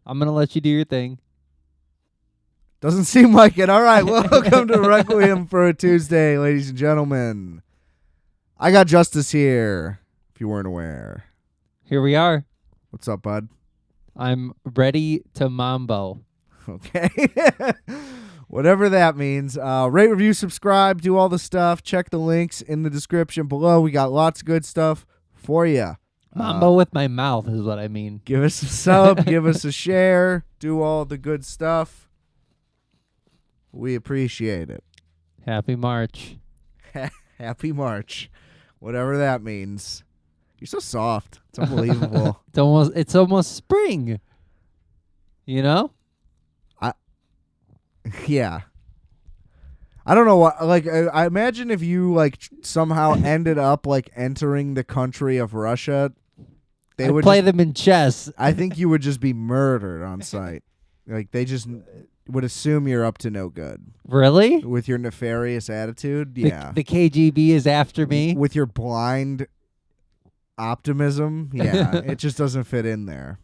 I'm going to let you do your thing. Doesn't seem like it. All right, welcome to Requiem for a Tuesday, ladies and gentlemen. I got Justis here, if you weren't aware. Here we are. What's up, bud? I'm ready to mambo. Okay. Whatever that means. Rate, review, subscribe, do all the stuff. Check the links in the description below. We got lots of good stuff for you. Mambo with my mouth is what I mean. Give us a sub, give us a share, do all the good stuff. We appreciate it. Happy March. Happy March. Whatever that means. You're so soft. It's unbelievable. It's almost spring. You know? Yeah. I don't know what, like, I imagine if you, like, somehow ended up, like, entering the country of Russia, they would play them in chess. I think you would just be murdered on sight. Like, they just would assume you're up to no good. Really? With your nefarious attitude, yeah. The KGB is after me? With your blind optimism, yeah. It just doesn't fit in there.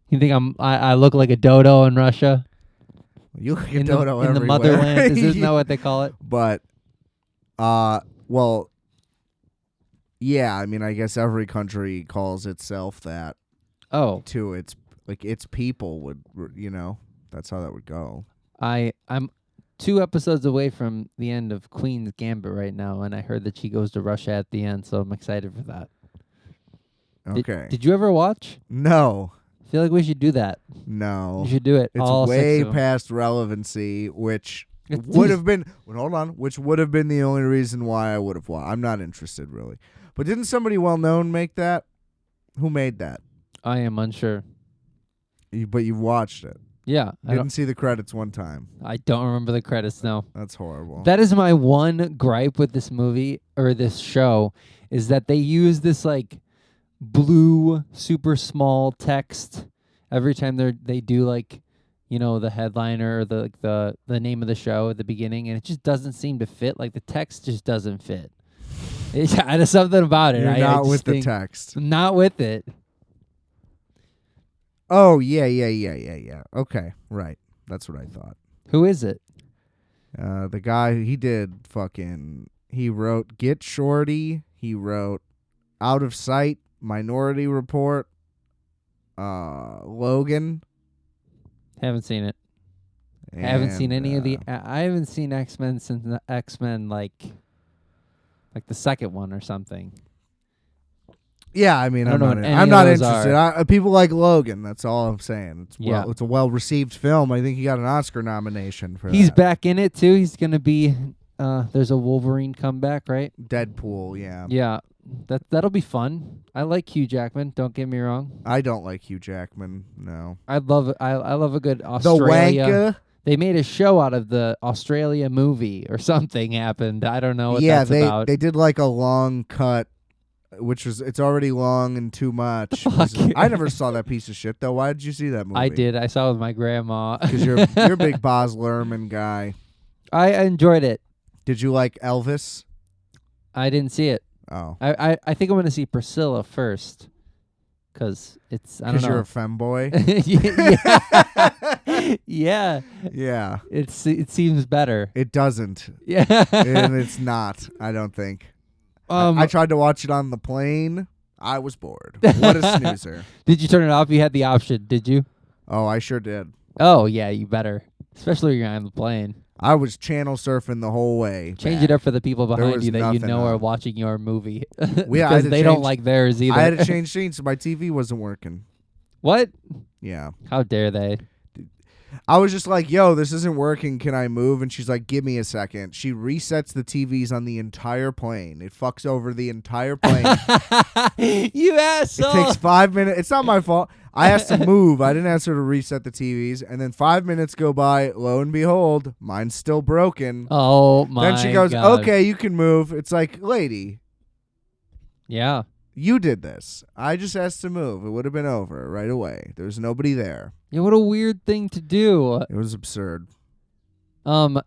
You think I look like a dodo in Russia? You look a dodo everywhere. In the motherland. Isn't that what they call it? But, well, yeah, I mean, I guess every country calls itself that. Oh. To its, like, its people would, you know, that's how that would go. I'm 2 episodes away from the end of Queen's Gambit right now, and I heard that she goes to Russia at the end, so I'm excited for that. Okay. Did you ever watch? No. I feel like we should do that. No. You should do it. It's all way past relevancy, which would have been, which would have been the only reason why I would have watched. I'm not interested, really. But didn't somebody well-known make that? Who made that? I am unsure. But you watched it. Yeah. Didn't see the credits one time. I don't remember the credits, no. That's horrible. That is my one gripe with this movie, or this show, is that they use this, like, blue, super small text every time they do, like, you know, the headliner or the name of the show at the beginning, and it just doesn't seem to fit. Like, the text just doesn't fit. There's something about it. You're not with the text. I'm not with it. Oh, yeah. Okay, right. That's what I thought. Who is it? The guy, he wrote Get Shorty. He wrote Out of Sight, Minority Report, Logan. Haven't seen it. And, I haven't seen any of the. I haven't seen X-Men since the X-Men like the second one or something. Yeah, I mean, I'm not interested. People like Logan. That's all I'm saying. It's a well-received film. I think he got an Oscar nomination for that. He's back in it too. He's gonna be. There's a Wolverine comeback, right? Deadpool, yeah. Yeah, that'll be fun. I like Hugh Jackman. Don't get me wrong. I don't like Hugh Jackman. No. I love a good Australia. The Wanker. They made a show out of the Australia movie or something happened. I don't know what that's about. They did like a long cut, which was, it's already long and too much. I never saw that piece of shit, though. Why did you see that movie? I did. I saw it with my grandma. Because you're a big Baz Luhrmann guy. I enjoyed it. Did you like Elvis? I didn't see it. Oh. I think I'm going to see Priscilla first. Because it's, I don't know. Because you're a femboy? Yeah. Yeah. It seems better. It doesn't. Yeah. And it's not, I don't think. I tried to watch it on the plane. I was bored. What a snoozer. Did you turn it off? You had the option, did you? Oh, I sure did. Oh, yeah, you better. Especially when you're on the plane. I was channel surfing the whole way. Change it up for the people behind you that you know are watching your movie. Because they don't like theirs either. I had to change scenes so my TV wasn't working. What? Yeah. How dare they? I was just like, yo, this isn't working. Can I move? And she's like, give me a second. She resets the TVs on the entire plane. It fucks over the entire plane. You asshole. It takes 5 minutes. It's not my fault. I asked to move. I didn't ask her to reset the TVs. And then 5 minutes go by. Lo and behold, mine's still broken. Oh, my God. Then she goes, okay, you can move. It's like, lady. Yeah. You did this. I just asked to move. It would have been over right away. There was nobody there. Yeah, what a weird thing to do. It was absurd. Were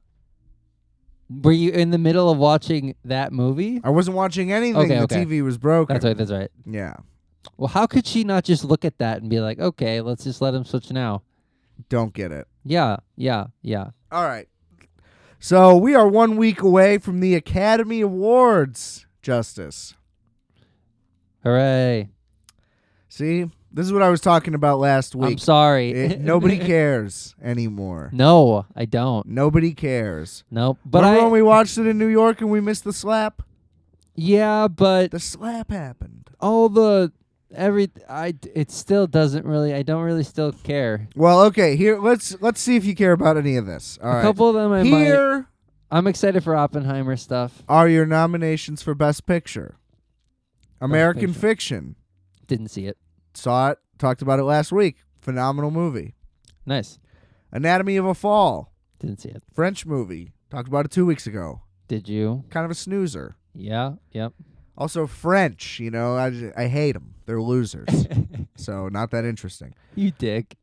you in the middle of watching that movie? I wasn't watching anything. Okay, the TV was broken. That's right. Yeah. Well, how could she not just look at that and be like, okay, let's just let him switch now? Don't get it. Yeah. All right. So we are 1 week away from the Academy Awards, Justice. Hooray. See, this is what I was talking about last week. I'm sorry. Nobody cares anymore. No, I don't. Nobody cares. Nope. But Remember when we watched it in New York and we missed the slap? Yeah, but The slap happened. all the it still doesn't really. I don't really still care. Well, okay. Here, let's see if you care about any of this. All right. A couple of them I might. Here I'm excited for Oppenheimer stuff. are your nominations for Best Picture. American Picture. Fiction. Didn't see it. Saw it. Talked about it last week. Phenomenal movie. Nice. Anatomy of a Fall. Didn't see it. French movie. Talked about it 2 weeks ago. Did you? Kind of a snoozer. Yeah. Yep. Also French. I hate them. They're losers. So not that interesting. You dick.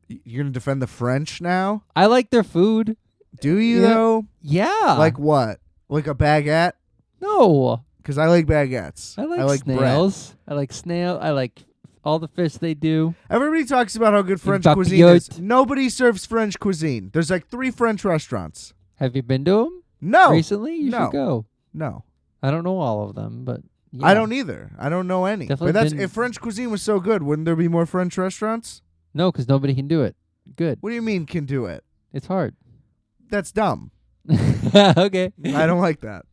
You're going to defend the French now? I like their food. Do you, Yeah. though? Yeah. Like what? Like a baguette? no. Because I like baguettes. I like bread. snails. I like snail. I like all the fish they do. Everybody talks about how good French Papillote. cuisine is. Nobody serves French cuisine. There's like 3 French restaurants. Have you been to them No. recently? You No. should go. No. I don't know all of them, but yeah. I don't either. I don't know any. Definitely But been- if French cuisine was so good, wouldn't there be more French restaurants? No, because nobody can do it. Good. What do you mean can do it? It's hard. That's dumb. Okay. I don't like that.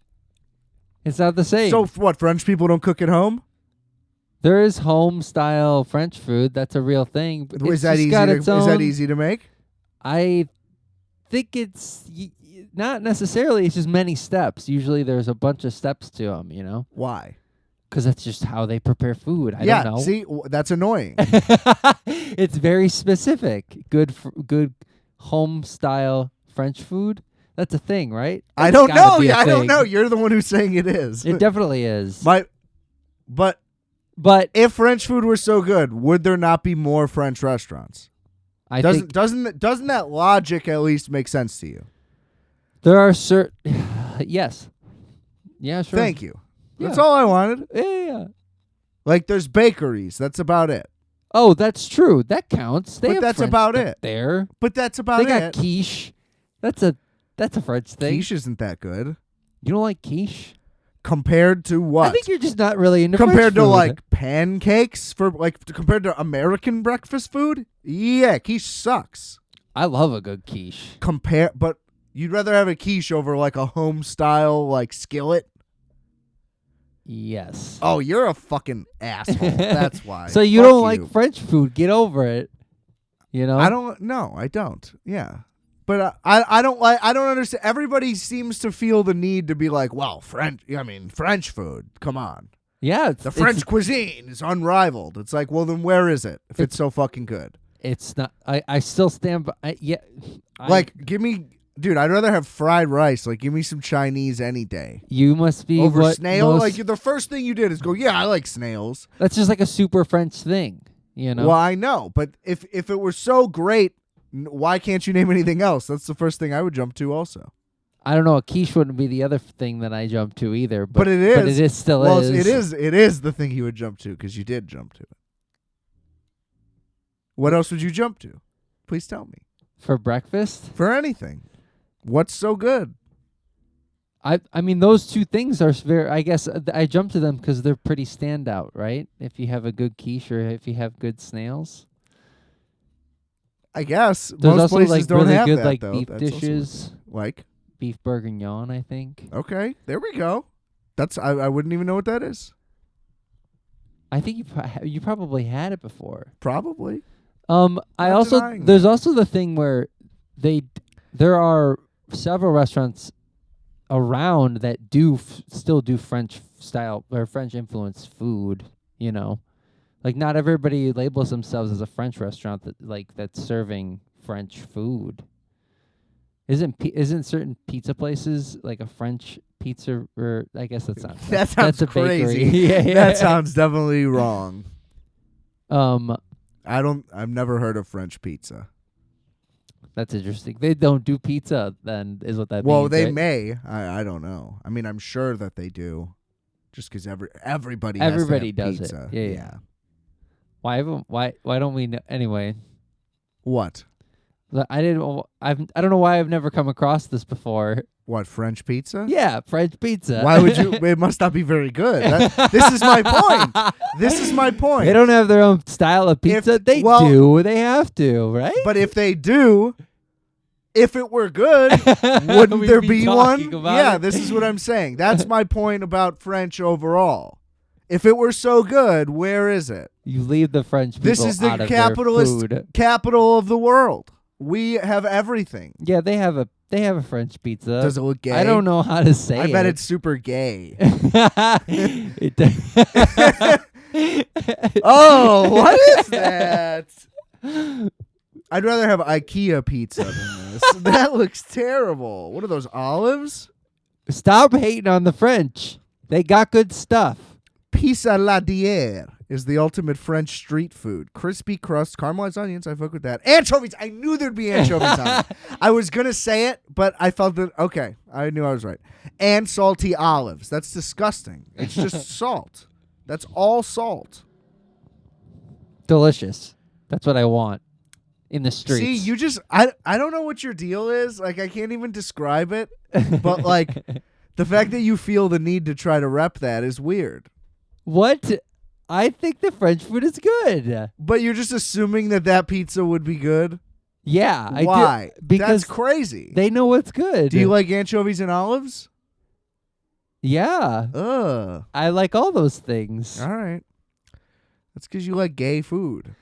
It's not the same. So what, French people don't cook at home? there is home style French food. That's a real thing. But Is it's that just easy got to, its is that own- easy to make? I think it's not necessarily. It's just many steps. Usually, there's a bunch of steps to them. You know, Why? because that's just how they prepare food. I yeah, don't know. see, that's annoying. It's very specific. Good home style French food. That's a thing, right? I That's don't gotta know. be a I don't thing. know. You're the one who's saying it is. It definitely is. But But if French food were so good, would there not be more French restaurants? I think Doesn't that logic at least make sense to you? there are certain. Yes. Yeah. Sure. Thank you. That's Yeah. all I wanted. Yeah. Like there's bakeries. That's about it. Oh, that's true. That counts. They But have that's French about stuff it. There. But that's about They it. got quiche. That's a French thing. Quiche isn't that good You don't like quiche? compared to what? I think you're just not really into compared French to food. like pancakes compared to American breakfast food. Yeah, quiche sucks. I love a good quiche. But you'd rather have a quiche over like a home style like skillet. Yes. Oh, you're a fucking asshole. That's why. So you Fuck don't like French food? Get over it. You know. I don't. No, I don't. Yeah, but I don't like. I don't understand. Everybody seems to feel the need to be like, well, French. I mean, French food. Come on, Yeah. the French cuisine is unrivaled. It's like, well, then where is it? If it's so fucking good, It's not. I still stand by. give me, dude. I'd rather have fried rice. Like, give me some Chinese any day You must be over what snail. most- Like the first thing you did is go, yeah, I like snails. that's just like a super French thing. You know. Well, I know, but if it were so great, why can't you name anything else? That's the first thing I would jump to. Also, I don't know. A quiche wouldn't be the other thing that I jump to either. But it is. But it is still well, is. it is the thing you would jump to because you did jump to it. What else would you jump to? Please tell me. For breakfast. For anything. What's so good? I mean, those two things are very. I guess I jump to them because they're pretty standout, right? If you have a good quiche or if you have good snails. I guess There's most also places like don't really have good that, like though. beef That's also- dishes, like, beef bourguignon. I think. okay, there we go. That's I wouldn't even know what that is. I think you probably had it before. Probably. I Not also denying there's that. also the thing where there are several restaurants around that still do French style or French influenced food. You know, like not everybody labels themselves as a French restaurant that's serving French food. Isn't certain pizza places like a French pizza? Or I guess that's not. That sounds that's a crazy. bakery. Yeah. That sounds definitely wrong. Um, I've never heard of French pizza. that's interesting. They don't do pizza. Then is what that Well, means. they right? may. I don't know. I mean, I'm sure that they do. just because everybody has to have does pizza. it. Yeah. Why don't we know? Anyway, What? I don't know why I've never come across this before. What, French pizza? Yeah, French pizza. Why would you? It must not be very good. This is my point. This is my point. They don't have their own style of pizza. They do. They have to, right? But if they do, if it were good, wouldn't there be one? Yeah, this is what I'm saying. That's my point about French overall. If it were so good, where is it? You leave the French people This is the out of capitalist their food. capital of the world. We have everything. Yeah, they have a French pizza. Does it look gay? I don't know how to say it. I bet it's super gay. Oh, what is that? I'd rather have IKEA pizza than this. That looks terrible. What are those, olives? Stop hating on the French. They got good stuff. Pizza la dière is the ultimate French street food. Crispy crust, caramelized onions. I fuck with that. Anchovies. I knew there'd be anchovies on it. I was going to say it, but I felt that, okay, I knew I was right. And salty olives. That's disgusting. It's just salt. That's all salt. Delicious. That's what I want in the streets. See, you just, I don't know what your deal is. Like, I can't even describe it. But, like, the fact that you feel the need to try to rep that is weird. What? I think the French food is good. But you're just assuming that pizza would be good? Yeah. Why? I do, because that's crazy. they know what's good. Do you like anchovies and olives? Yeah. Ugh. I like all those things. All right. That's because you like gay food.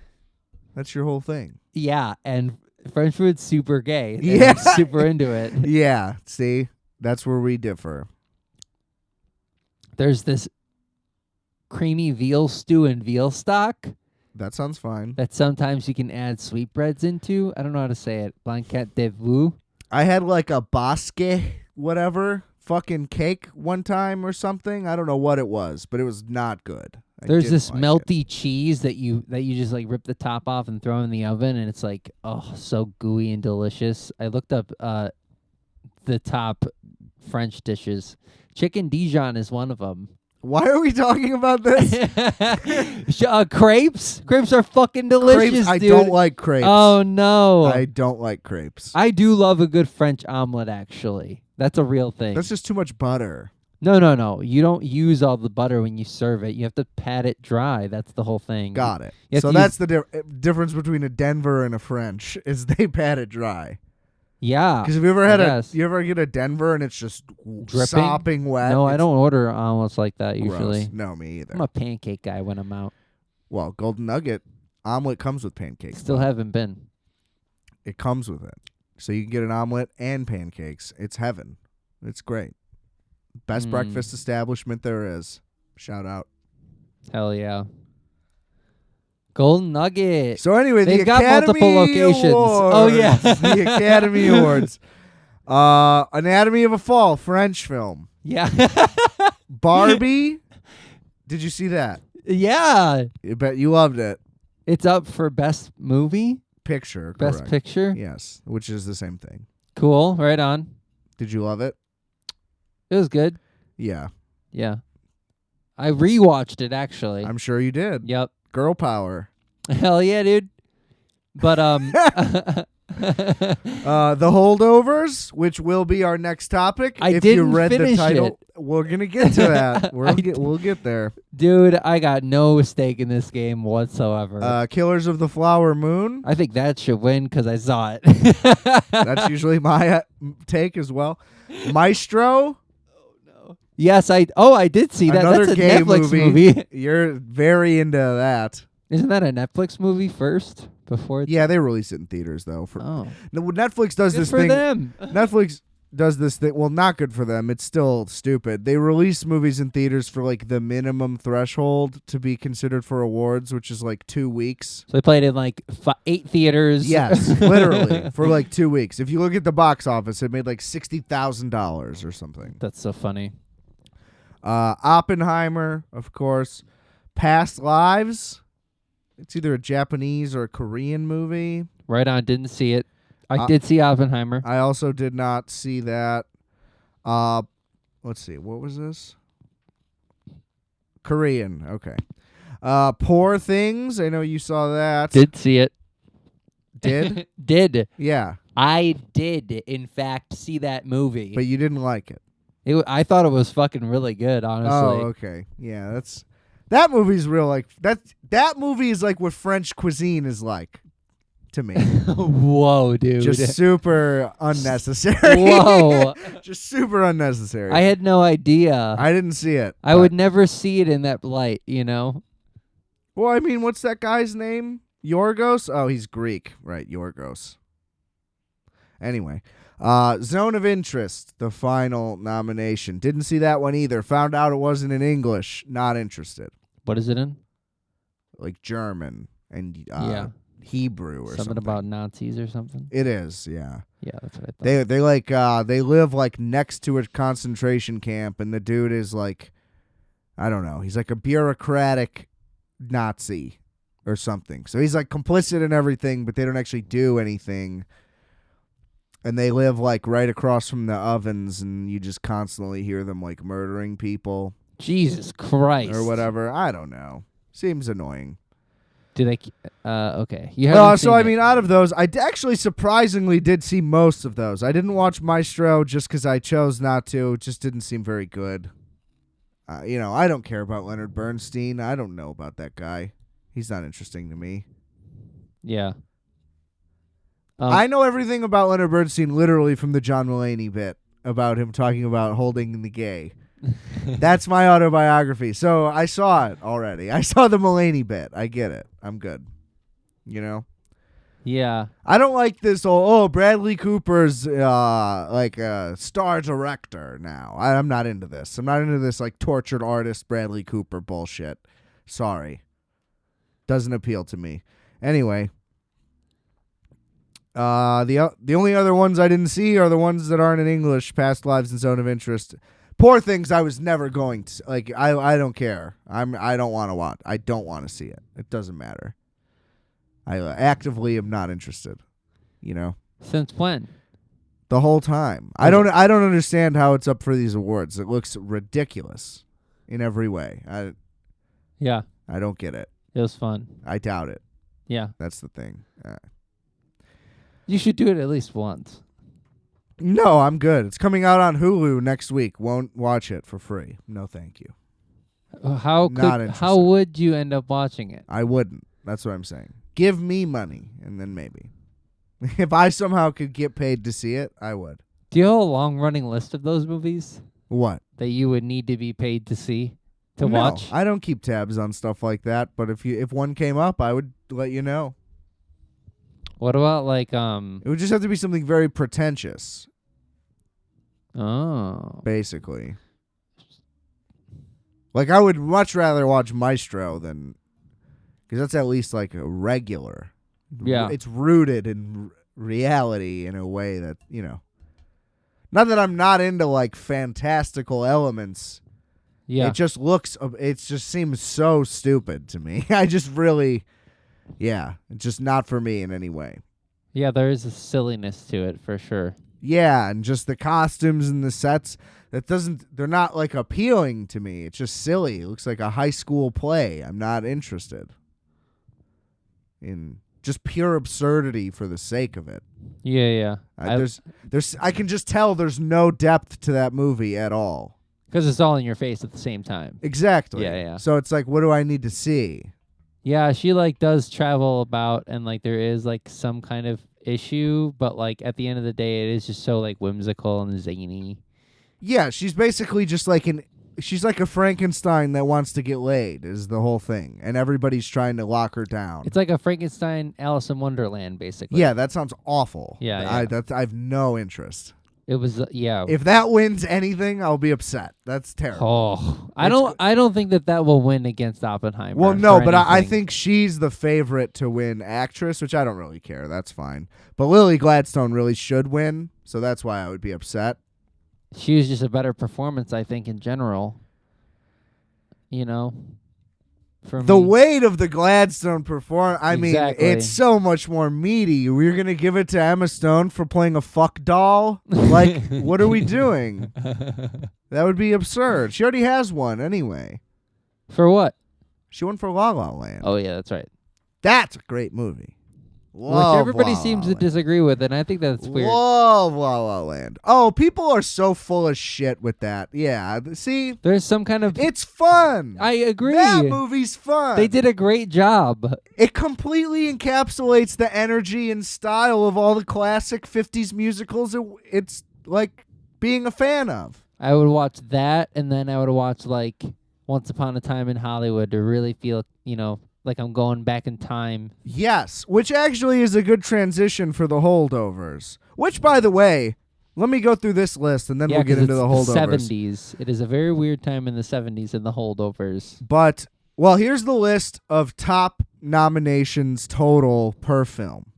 That's your whole thing. Yeah, and French food's super gay. And Yeah. I'm super into it. Yeah. See? That's where we differ. There's this creamy veal stew and veal stock That sounds fine. that sometimes you can add sweetbreads into. I don't know how to say it. Blanquette de veau. I had like a basque, whatever, fucking cake one time or something. I don't know what it was, but it was not good. There's this melty cheese that you just like rip the top off and throw in the oven, and it's like, oh, so gooey and delicious. I looked up the top French dishes. Chicken Dijon is one of them. Why are we talking about this? Crepes? Crepes are fucking delicious, Crepes, I dude. don't like crepes. Oh, no. I don't like crepes. I do love a good French omelet, actually. That's a real thing. That's just too much butter. No. You don't use all the butter when you serve it. You have to pat it dry. That's the whole thing. Got it. So that's the difference between a Denver and a French is they pat it dry. Yeah. Because have you ever had you ever get a Denver and it's just dripping, sopping wet? No, I don't order omelets like that usually. Gross. No, me either. I'm a pancake guy when I'm out. Well, Golden Nugget omelet comes with pancakes. Still haven't been. It comes with it. So you can get an omelet and pancakes. It's heaven. It's great. Best breakfast establishment there is. Shout out. Hell yeah. Golden Nugget. So anyway, they've the got Academy multiple locations. Awards. Oh yeah, the Academy Awards. Anatomy of a Fall, French film. Yeah. Barbie. Did you see that? Yeah. I bet you loved it. It's up for best movie, Picture. best correct. picture. Yes, which is the same thing. Cool. Right on. Did you love it? It was good. Yeah. Yeah. I rewatched it actually. I'm sure you did. Yep. Girl power. Hell yeah, dude. But The Holdovers, which will be our next topic. If you read the title, we're gonna get to that. We'll get there. Dude, I got no stake in this game whatsoever. Killers of the Flower Moon. I think that should win because I saw it. That's usually my take as well. Maestro. Yes, I did see that. Another That's a gay Netflix movie. You're very into that. Isn't that a Netflix movie first before? Yeah, they release it in theaters though. No, Netflix does Good this for thing. them. Netflix does this thing. Well, not good for them. It's still stupid. They release movies in theaters for like the minimum threshold to be considered for awards, which is like 2 weeks. So they played in like 8 theaters. Yes, literally for like 2 weeks. If you look at the box office, it made like $60,000 or something. That's so funny. Oppenheimer, of course. Past Lives. It's either a Japanese or a Korean movie. Right on. Didn't see it. I did see Oppenheimer. I also did not see that. Let's see. What was this? Korean. Okay. Poor Things. I know you saw that. Did see it. Did? Did. Yeah. I did, in fact, see that movie. But you didn't like it. I thought it was fucking really good, honestly. Oh, okay. Yeah, that movie's real like that movie is like what French cuisine is like to me. Whoa, dude. Just super unnecessary. Whoa. Just super unnecessary. I had no idea. I didn't see it. I would never see it in that light, you know? Well, I mean, what's that guy's name? Yorgos? Oh, he's Greek. Right, Yorgos. Anyway, Zone of Interest, the final nomination. Didn't see that one either. Found out it wasn't in English. Not interested. What is it in? Like German and Hebrew or something about Nazis or something? It is, yeah. Yeah, that's what I thought. They like they live like next to a concentration camp, and the dude is like, I don't know, he's like a bureaucratic Nazi or something. So he's like complicit in everything, but they don't actually do anything. And they live like right across from the ovens, and you just constantly hear them like murdering people. Jesus Christ. Or whatever. I don't know. Seems annoying. Did okay. You haven't so I mean, out of those, I actually surprisingly did see most of those. I didn't watch Maestro just because I chose not to. It just didn't seem very good. I don't care about Leonard Bernstein. I don't know about that guy. He's not interesting to me. Yeah. I know everything about Leonard Bernstein literally from the John Mulaney bit about him talking about holding the gay. That's my autobiography. So I saw it already. I saw the Mulaney bit. I get it. I'm good. You know? Yeah. I don't like this Bradley Cooper's like a star director now. I'm not into this. I'm not into this like tortured artist Bradley Cooper bullshit. Sorry. Doesn't appeal to me. Anyway. The only other ones I didn't see are the ones that aren't in English. Past Lives and Zone of Interest. Poor Things I was never going to like. I don't care. I don't want to watch. I don't want to see it. It doesn't matter. I actively am not interested. You know. Since when? The whole time. I don't understand how it's up for these awards. It looks ridiculous in every way. I don't get it. It was fun. I doubt it. Yeah. That's the thing. You should do it at least once. No, I'm good. It's coming out on Hulu next week. Won't watch it for free. No, thank you. How would you end up watching it? I wouldn't. That's what I'm saying. Give me money, and then maybe. If I somehow could get paid to see it, I would. Do you have a long-running list of those movies? What? That you would need to be paid to see, watch? I don't keep tabs on stuff like that, but if one came up, I would let you know. What about like It would just have to be something very pretentious. Oh. Basically. Like I would much rather watch Maestro than because that's at least like a regular. Yeah. It's rooted in reality in a way that, you know. Not that I'm not into like fantastical elements. Yeah. It just seems so stupid to me. I just really it's just not for me in any way. Yeah, there is a silliness to it for sure. Yeah, and just the costumes and the sets, they're not like appealing to me. It's just silly. It looks like a high school play. I'm not interested in just pure absurdity for the sake of it. Yeah. I can just tell there's no depth to that movie at all. Because it's all in your face at the same time. Exactly. Yeah. So it's like, what do I need to see? Yeah, she like does travel about and like there is like some kind of issue, but like at the end of the day it is just so like whimsical and zany. Yeah, she's basically just like she's like a Frankenstein that wants to get laid is the whole thing, and everybody's trying to lock her down. It's like a Frankenstein Alice in Wonderland basically. Yeah, that sounds awful. Yeah. I have no interest. It was If that wins anything, I'll be upset. That's terrible. Oh, I don't think that will win against Oppenheimer. Well, no, but I think she's the favorite to win actress, which I don't really care. That's fine. But Lily Gladstone really should win, so that's why I would be upset. She was just a better performance, I think, in general. You know, for the me. weight of the Gladstone performance. I mean, Exactly. it's so much more meaty. We're gonna give it to Emma Stone for playing a fuck doll. Like, what are we doing? That would be absurd. She already has one anyway. For what? She won for La La Land. Oh yeah, that's right. That's a great movie. Which Love everybody La La seems to Land. disagree with, and I think that's weird. Love La La Land. Oh, people are so full of shit with that. Yeah, see, There's some kind of. it's fun. I agree. That movie's fun. They did a great job. It completely encapsulates the energy and style of all the classic 50s musicals it's like being a fan of. I would watch that, and then I would watch like Once Upon a Time in Hollywood to really feel, like I'm going back in time. Yes, which actually is a good transition for the Holdovers. Which, by the way, let me go through this list, and then we'll get into the Holdovers. The 70s. It is a very weird time in the 70s in the Holdovers. But, well, here's the list of top nominations total per film.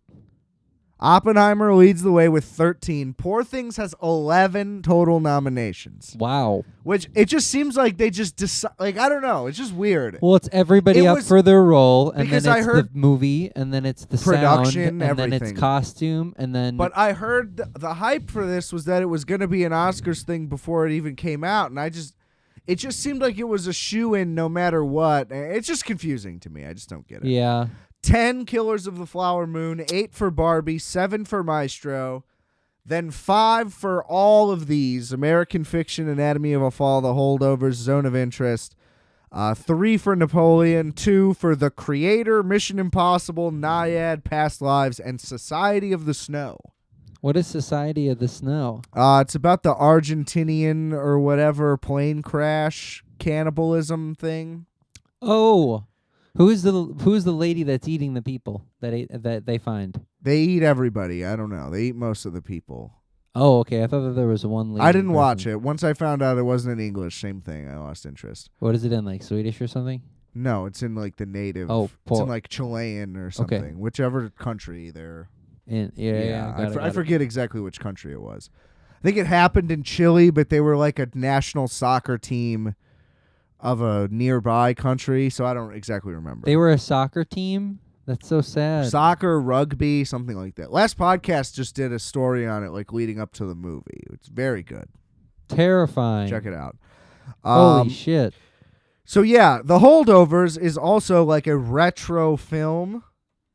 Oppenheimer leads the way with 13. Poor Things has 11 total nominations. Wow. Which, it just seems like they just decide, like, I don't know. It's just weird. Well, it's everybody up for their role, and then it's the movie, and then it's the production, sound, and then it's costume, and then... But I heard the hype for this was that it was going to be an Oscars thing before it even came out, and it just seemed like it was a shoo-in no matter what. It's just confusing to me. I just don't get it. Yeah. 10 Killers of the Flower Moon, 8 for Barbie, 7 for Maestro, then 5 for all of these: American Fiction, Anatomy of a Fall, The Holdovers, Zone of Interest, 3 for Napoleon, 2 for The Creator, Mission Impossible, Naiad, Past Lives, and Society of the Snow. What is Society of the Snow? It's about the Argentinian or whatever plane crash cannibalism thing. Oh. Who's the lady that's eating the people that they find? They eat everybody. I don't know. They eat most of the people. Oh, okay. I thought that there was one lady. I didn't watch it. Once I found out it wasn't in English, same thing. I lost interest. What is it in, like Swedish or something? No, it's in like the native. Oh, it's in like Chilean or something. Okay. Whichever country they're in. Yeah. I forget exactly which country it was. I think it happened in Chile, but they were like a national soccer team of a nearby country, so I don't exactly remember. They were a soccer team? That's so sad. Soccer, rugby, something like that. Last podcast just did a story on it, like leading up to the movie. It's very good. Terrifying. Check it out. Holy shit. So yeah, The Holdovers is also like a retro film.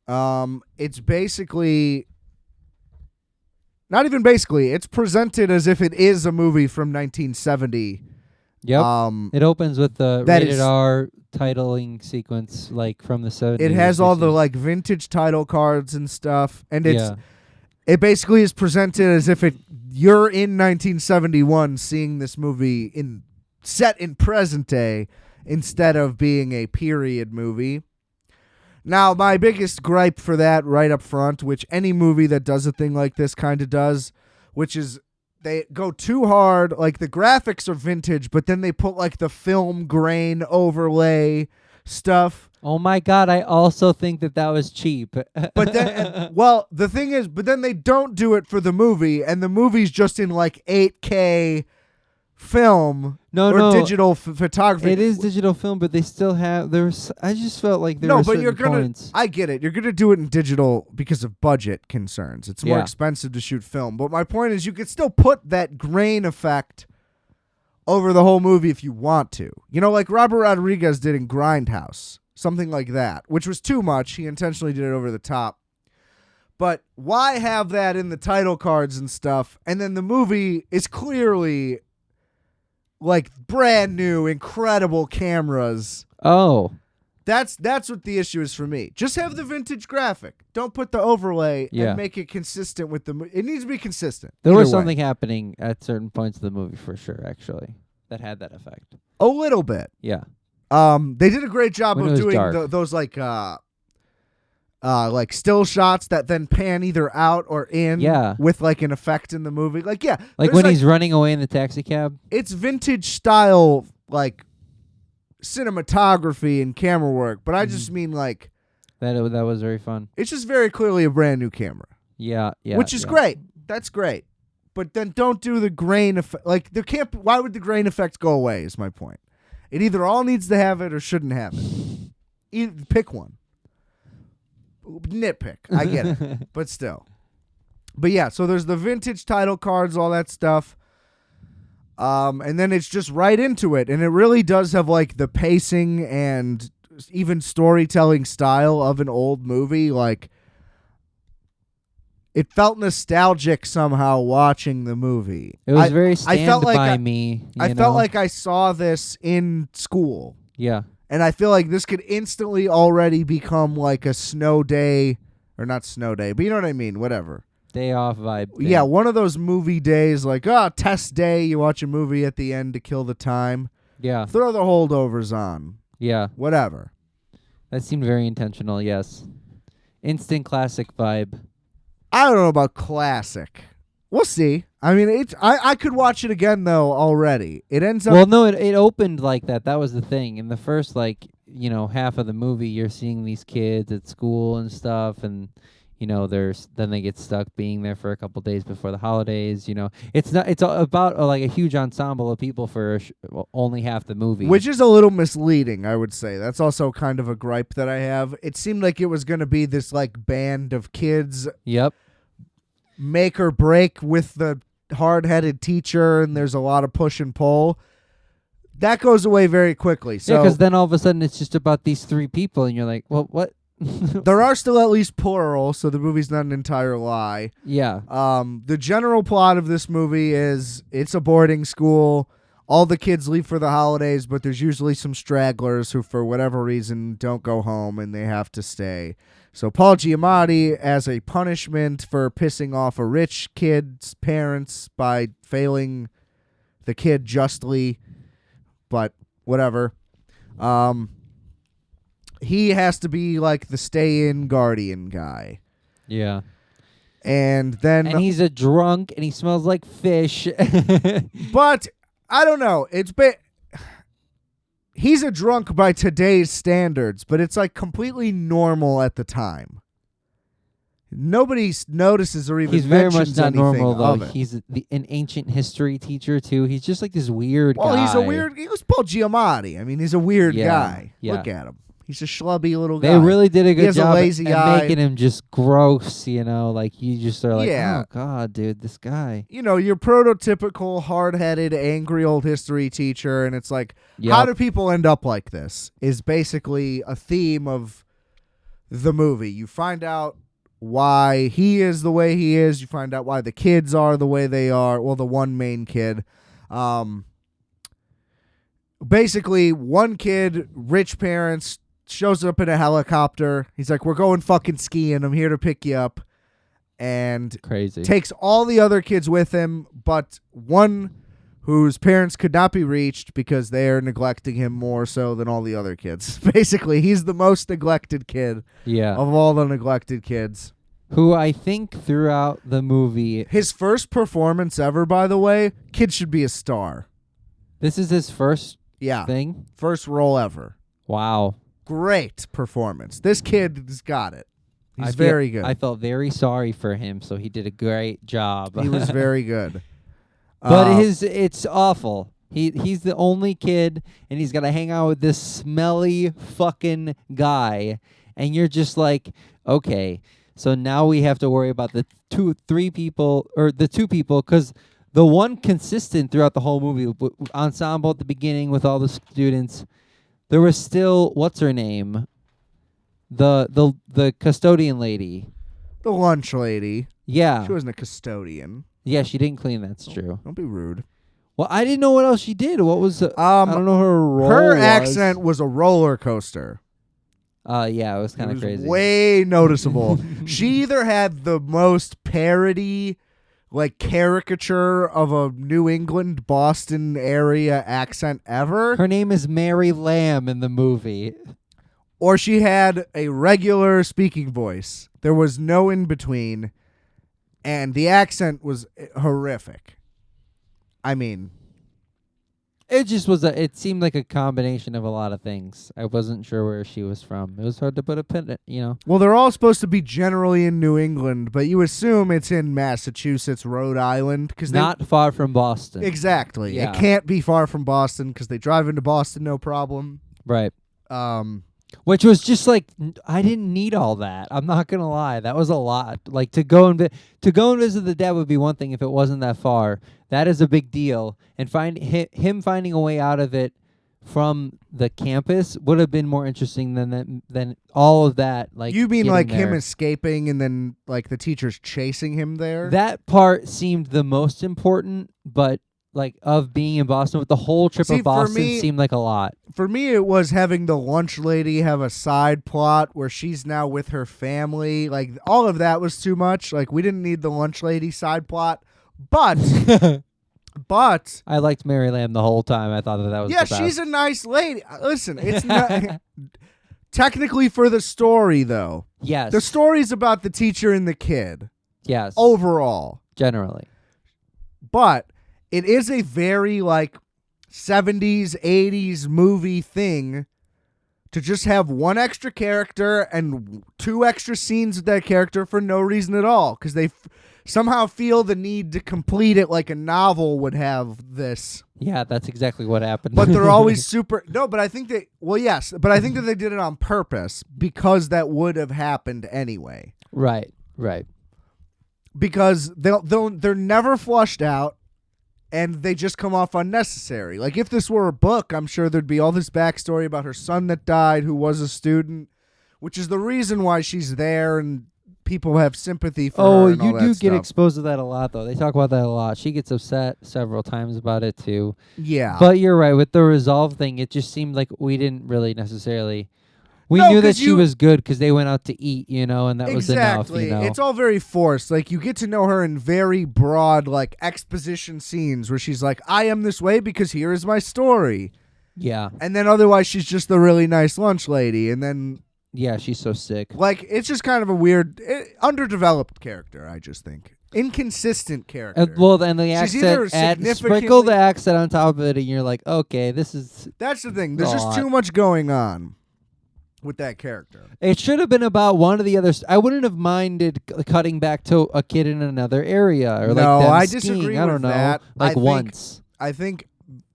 It's basically... Not even basically. It's presented as if it is a movie from 1970. Yep. It opens with the rated R titling sequence, like from the 70s. It has all the like vintage title cards and stuff, and it basically is presented as if you're in 1971 seeing this movie set in present day instead of being a period movie. Now, my biggest gripe for that right up front, which any movie that does a thing like this kind of does, which is they go too hard. Like, the graphics are vintage, but then they put like the film grain overlay stuff. Oh my God, I also think that was cheap. But then, well, the thing is, but then they don't do it for the movie, and the movie's just in like 8K film digital photography. It is digital film, but they still have I just felt like there were certain points. I get it. You're gonna do it in digital because of budget concerns. It's more expensive to shoot film. But my point is, you could still put that grain effect over the whole movie if you want to. You know, like Robert Rodriguez did in Grindhouse, something like that, which was too much. He intentionally did it over the top. But why have that in the title cards and stuff? And then the movie is clearly like brand new, incredible cameras. Oh. That's what the issue is for me. Just have the vintage graphic. Don't put the overlay and make it consistent with the movie. It needs to be consistent. There was something happening at certain points of the movie for sure, actually, that had that effect. A little bit. Yeah. They did a great job of doing those like still shots that then pan either out or in with like an effect in the movie. Like when he's running away in the taxi cab. It's vintage style like cinematography and camera work, but I just mean like that was very fun. It's just very clearly a brand new camera. Yeah. Which is great. That's great. But then don't do the grain effect. Like why would the grain effect go away is my point. It either all needs to have it or shouldn't have it. Pick one. Nitpick. I get it. But still. But yeah, so there's the vintage title cards, all that stuff. And then it's just right into it. And it really does have like the pacing and even storytelling style of an old movie. Like, it felt nostalgic somehow watching the movie. It was very Stand I felt like By Me. I felt like I saw this in school. Yeah. And I feel like this could instantly already become like a snow day, or not snow day, but you know what I mean, whatever. Day off vibe thing. Yeah, one of those movie days like, test day, you watch a movie at the end to kill the time. Yeah. Throw the Holdovers on. Yeah. Whatever. That seemed very intentional, yes. Instant classic vibe. I don't know about classic. We'll see. I mean, I could watch it again, though, already. It ends up... Well, no, it opened like that. That was the thing. In the first, half of the movie, you're seeing these kids at school and stuff, and, then they get stuck being there for a couple days before the holidays, It's about like a huge ensemble of people for only half the movie. Which is a little misleading, I would say. That's also kind of a gripe that I have. It seemed like it was going to be this, like, band of kids... Yep. Make or break with the hard-headed teacher, and there's a lot of push and pull. That goes away very quickly. So because then all of a sudden it's just about these three people, and you're like, well, what? there are still at least plural, so the movie's not an entire lie. Yeah. The general plot of this movie is it's a boarding school. All the kids leave for the holidays, but there's usually some stragglers who, for whatever reason, don't go home, and they have to stay. So Paul Giamatti, as a punishment for pissing off a rich kid's parents by failing the kid justly, but whatever, he has to be like the stay-in guardian guy. Yeah. And he's a drunk, and he smells like fish. But I don't know. He's a drunk by today's standards, but it's like completely normal at the time. Nobody notices or even he's very mentions much not anything normal, of though. it. He's an ancient history teacher, too. He's just like this weird guy. Well, he's a weird... He was Paul Giamatti. I mean, he's a weird guy. Yeah. Look at him. He's a schlubby little guy. They really did a good has a job lazy at eye. making him just gross, Like, you just are like, Yeah. oh, God, dude, this guy. Your prototypical hard-headed, angry old history teacher, and it's like, Yep. how do people end up like this? Is basically a theme of the movie. You find out why he is the way he is. You find out why the kids are the way they are. Well, the one main kid. Basically, one kid, rich parents, shows up in a helicopter. He's like, we're going fucking skiing. I'm here to pick you up. And Crazy. takes all the other kids with him, but one whose parents could not be reached because they are neglecting him more so than all the other kids. Basically, he's the most neglected kid of all the neglected kids. Who I think throughout the movie... His first performance ever, by the way, kid should be a star. This is his first Yeah. thing? First role ever. Wow. Great performance. This kid's got it. He's very good. I felt very sorry for him, so he did a great job. He was very good. But it's awful. He's the only kid, and he's got to hang out with this smelly fucking guy, and you're just like, okay, so now we have to worry about the two people, because the one consistent throughout the whole movie, ensemble at the beginning with all the students, there was still, what's her name? The custodian lady. The lunch lady. Yeah. She wasn't a custodian. Yeah, she didn't clean. That's true. Don't be rude. Well, I didn't know what else she did. What was I don't know her role. Her accent was a roller coaster. Yeah, it was kind of crazy. Way noticeable. She either had the most parody, like caricature of a New England, Boston area accent ever. Her name is Mary Lamb in the movie. Or she had a regular speaking voice. There was no in between. And the accent was horrific. I mean, it just was it seemed like a combination of a lot of things. I wasn't sure where she was from. It was hard to put a pin, Well, they're all supposed to be generally in New England, but you assume it's in Massachusetts, Rhode Island, because not far from Boston. Exactly. Yeah. It can't be far from Boston because they drive into Boston no problem. Right. Which was just like I didn't need all that. I'm not gonna lie, that was a lot. Like to go and visit the dad would be one thing if it wasn't that far. That is a big deal, and him finding a way out of it from the campus would have been more interesting than all of that. Like you mean getting like him there. escaping and then like the teachers chasing him there? That part seemed the most important, but like of being in Boston with the whole trip See, of Boston for me, seemed like a lot. For me, it was having the lunch lady have a side plot where she's now with her family. Like, all of that was too much. Like, we didn't need the lunch lady side plot. But, I liked Mary Lamb the whole time. I thought that was yeah, the best. she's a nice lady. Listen, it's not technically for the story, though. Yes. The story's about the teacher and the kid Yes. overall. Generally. But it is a very, like, 70s, 80s movie thing to just have one extra character and two extra scenes with that character for no reason at all, because they somehow feel the need to complete it like a novel would have this. Yeah, that's exactly what happened. But they're always super. No, but I think that. Well, yes, but I think that they did it on purpose because that would have happened anyway. Right. Right. Because they're never flushed out. And they just come off unnecessary. Like, if this were a book, I'm sure there'd be all this backstory about her son that died, who was a student, which is the reason why she's there, and people have sympathy for her and all you that do get stuff. exposed to that a lot, though. They talk about that a lot. She gets upset several times about it, too. Yeah. But you're right. With the resolve thing, it just seemed like we didn't really necessarily... We No, knew that 'cause she was good because they went out to eat, and that was enough, Exactly. It's all very forced. Like, you get to know her in very broad, like, exposition scenes where she's like, I am this way because here is my story. Yeah. And then otherwise she's just the really nice lunch lady. And then, Yeah, she's so sick. like, it's just kind of a weird, underdeveloped character, I just think. Inconsistent character. Well, then the She's either accent, sprinkle the significantly- accent on top of it, and you're like, okay, this is... That's the thing. There's a just lot. too much going on with that character. It should have been about one of the others. I wouldn't have minded cutting back to a kid in another area or No, like them I skiing. disagree I don't with know, that. like once. I think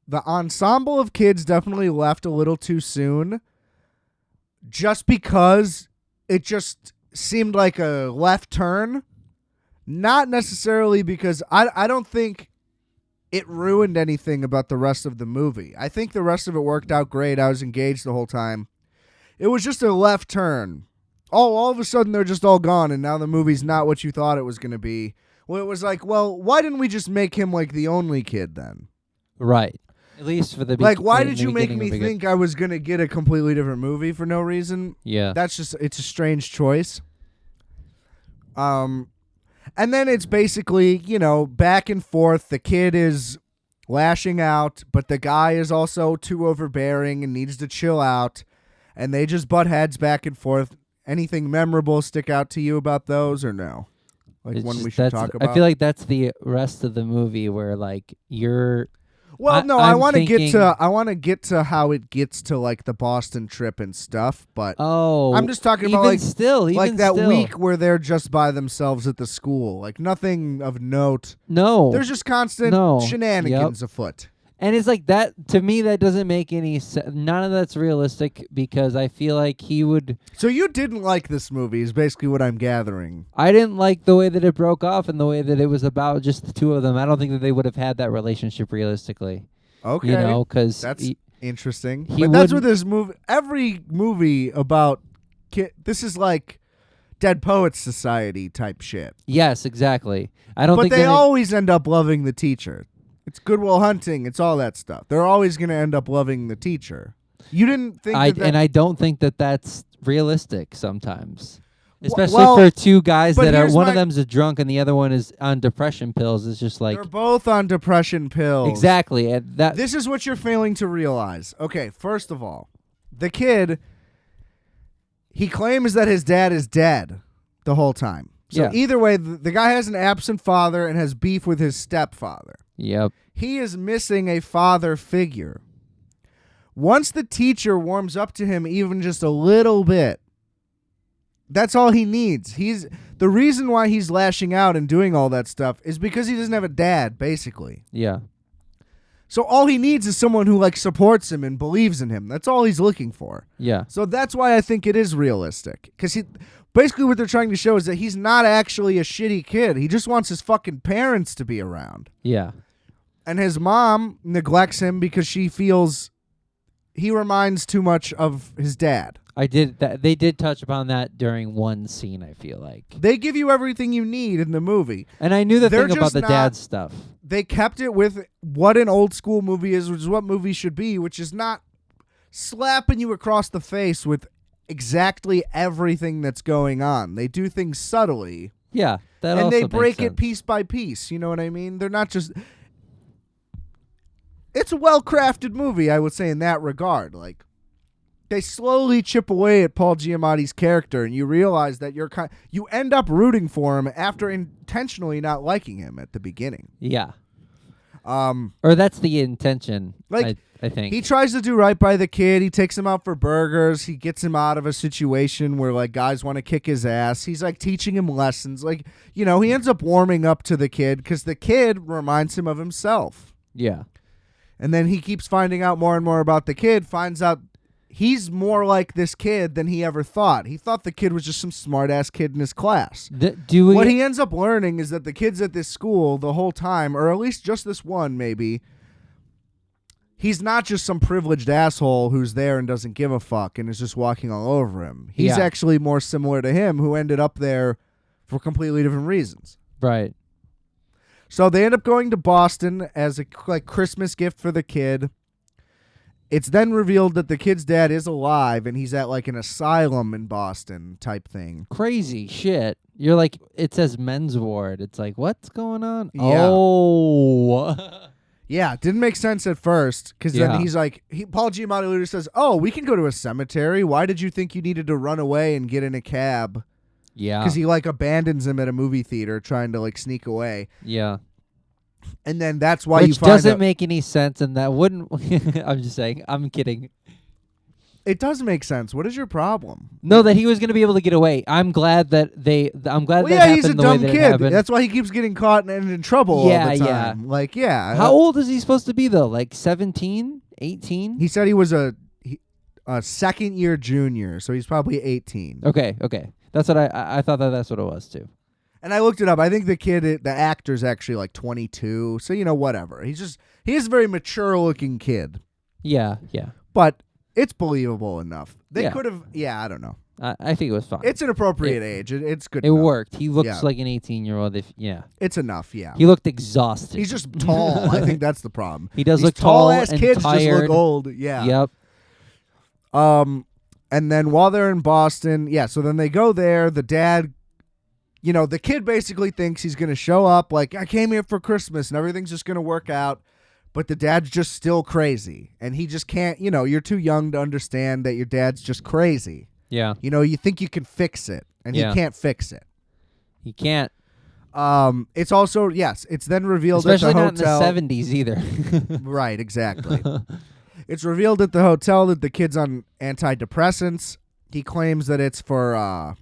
the ensemble of kids definitely left a little too soon, just because it just seemed like a left turn. Not necessarily because I don't think it ruined anything about the rest of the movie. I think the rest of it worked out great. I was engaged the whole time. It was just a left turn. Oh, all of a sudden they're just all gone, and now the movie's not what you thought it was going to be. Well, it was like, well, why didn't we just make him like the only kid then? Right. At least for the Why in did the you make beginning me of the think I was going to get a completely different movie for no reason? Yeah. That's just, it's a strange choice. And then it's basically, back and forth. The kid is lashing out, but the guy is also too overbearing and needs to chill out. And they just butt heads back and forth. Anything memorable stick out to you about those or no? Like It's one just- we should talk about? I feel like that's the rest of the movie where like you're... Well, no, I I'm want to get thinking- to how it gets to like the Boston trip and stuff, but Oh, I'm just talking about even like still, like even that still. week where they're just by themselves at the school. Like nothing of note. No. There's just constant No. shenanigans afoot. And it's like that, to me, that doesn't make any sense. None of that's realistic because I feel like he would... So you didn't like this movie is basically what I'm gathering. I didn't like the way that it broke off and the way that it was about just the two of them. I don't think that they would have had that relationship realistically. Okay. Because... That's interesting. he But that's what wouldn't- this movie, every movie about this is like Dead Poets Society type shit. Yes, exactly. I don't But think they that always end up loving the teacher. It's Good Will Hunting. It's all that stuff. They're always going to end up loving the teacher. You didn't think that and I don't think that that's realistic sometimes. Especially well, for two guys but that are... here's One of my- them's a drunk and the other one is on depression pills. It's just like... they're both on depression pills. Exactly. And that... This is what you're failing to realize. Okay, first of all, the kid, he claims that his dad is dead the whole time. So Yeah. either way, the guy has an absent father and has beef with his stepfather. Yep. He is missing a father figure. Once the teacher warms up to him even just a little bit, that's all he needs. The reason why he's lashing out and doing all that stuff is because he doesn't have a dad, basically. Yeah. So all he needs is someone who like supports him and believes in him. That's all he's looking for. Yeah. So that's why I think it is realistic. Because basically what they're trying to show is that he's not actually a shitty kid. He just wants his fucking parents to be around. Yeah. And his mom neglects him because she feels he reminds too much of his dad. They did touch upon that during one scene, I feel like. They give you everything you need in the movie. And I knew the They're thing about just the not- dad stuff. They kept it with what an old school movie is, which is what movies should be, which is not slapping you across the face with exactly everything that's going on. They do things subtly. Yeah, that and also they makes break it sense. piece by piece. You know what I mean? They're not just... It's a well-crafted movie, I would say, in that regard. Like, they slowly chip away at Paul Giamatti's character, and you realize that you end up rooting for him after intentionally not liking him at the beginning. Yeah. Or that's the intention, Like, I think. He tries to do right by the kid. He takes him out for burgers. He gets him out of a situation where, like, guys want to kick his ass. He's, like, teaching him lessons. Like, you know, he ends up warming up to the kid because the kid reminds him of himself. Yeah. And then he keeps finding out more and more about the kid, finds out he's more like this kid than he ever thought. He thought the kid was just some smart-ass kid in his class. What he ends up learning is that the kids at this school the whole time, or at least just this one maybe, he's not just some privileged asshole who's there and doesn't give a fuck and is just walking all over him. He's actually more similar to him, who ended up there for completely different reasons. Right. So they end up going to Boston as a Christmas gift for the kid. It's then revealed that the kid's dad is alive and he's at like an asylum in Boston type thing. Crazy shit. You're like, it says men's ward. It's like, what's going on? Yeah. Oh. Yeah, it didn't make sense at first because then he's like, Paul Giamatti later says, "Oh, we can go to a cemetery. Why did you think you needed to run away and get in a cab?" Yeah. Because he like abandons him at a movie theater trying to like sneak away. Yeah. And then that's why Which you find doesn't out make any sense, and that wouldn't. I'm just saying. I'm kidding. it does make sense. What is your problem? No, that he was going to be able to get away. I'm glad that I'm glad Well, that yeah, happened he's a the way dumb that it kid. happened. That's why he keeps getting caught and in trouble all the time. Like, yeah. How old is he supposed to be though? Like 17, 18? He said he was a second-year junior, so he's probably 18. Okay. That's what I thought that's what it was too. And I looked it up. I think the actor's actually like 22. So, you know, whatever. He is a very mature-looking kid. Yeah. But it's believable enough. They Yeah. could have, I don't know. I think it was fine. It's an appropriate age. It's good It enough. worked. He looks Yeah. like an 18-year-old. It's enough, yeah. He looked exhausted. He's just tall. I think that's the problem. He does These look tall tall-ass and kids tired. just look old. Yeah. Yep. And then while they're in Boston, so then they go there. The dad, the kid basically thinks he's going to show up like, I came here for Christmas and everything's just going to work out. But the dad's just still crazy. And he just can't, you're too young to understand that your dad's just crazy. Yeah. You think you can fix it, and he can't fix it. He can't. It's also, it's then revealed Especially at the not hotel. in the 70s either. Right, exactly. It's revealed at the hotel that the kid's on antidepressants. He claims that it's for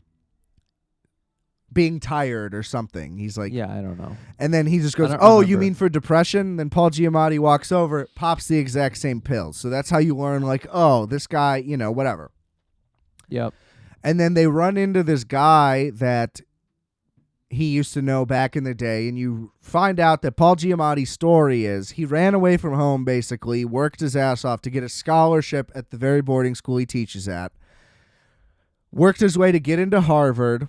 being tired or something. He's like... Yeah, I don't know. And then he just goes, remember. You mean for depression? Then Paul Giamatti walks over, pops the exact same pills. So that's how you learn, like, oh, this guy, whatever. Yep. And then they run into this guy that he used to know back in the day, and you find out that Paul Giamatti's story is he ran away from home, basically, worked his ass off to get a scholarship at the very boarding school he teaches at, worked his way to get into Harvard.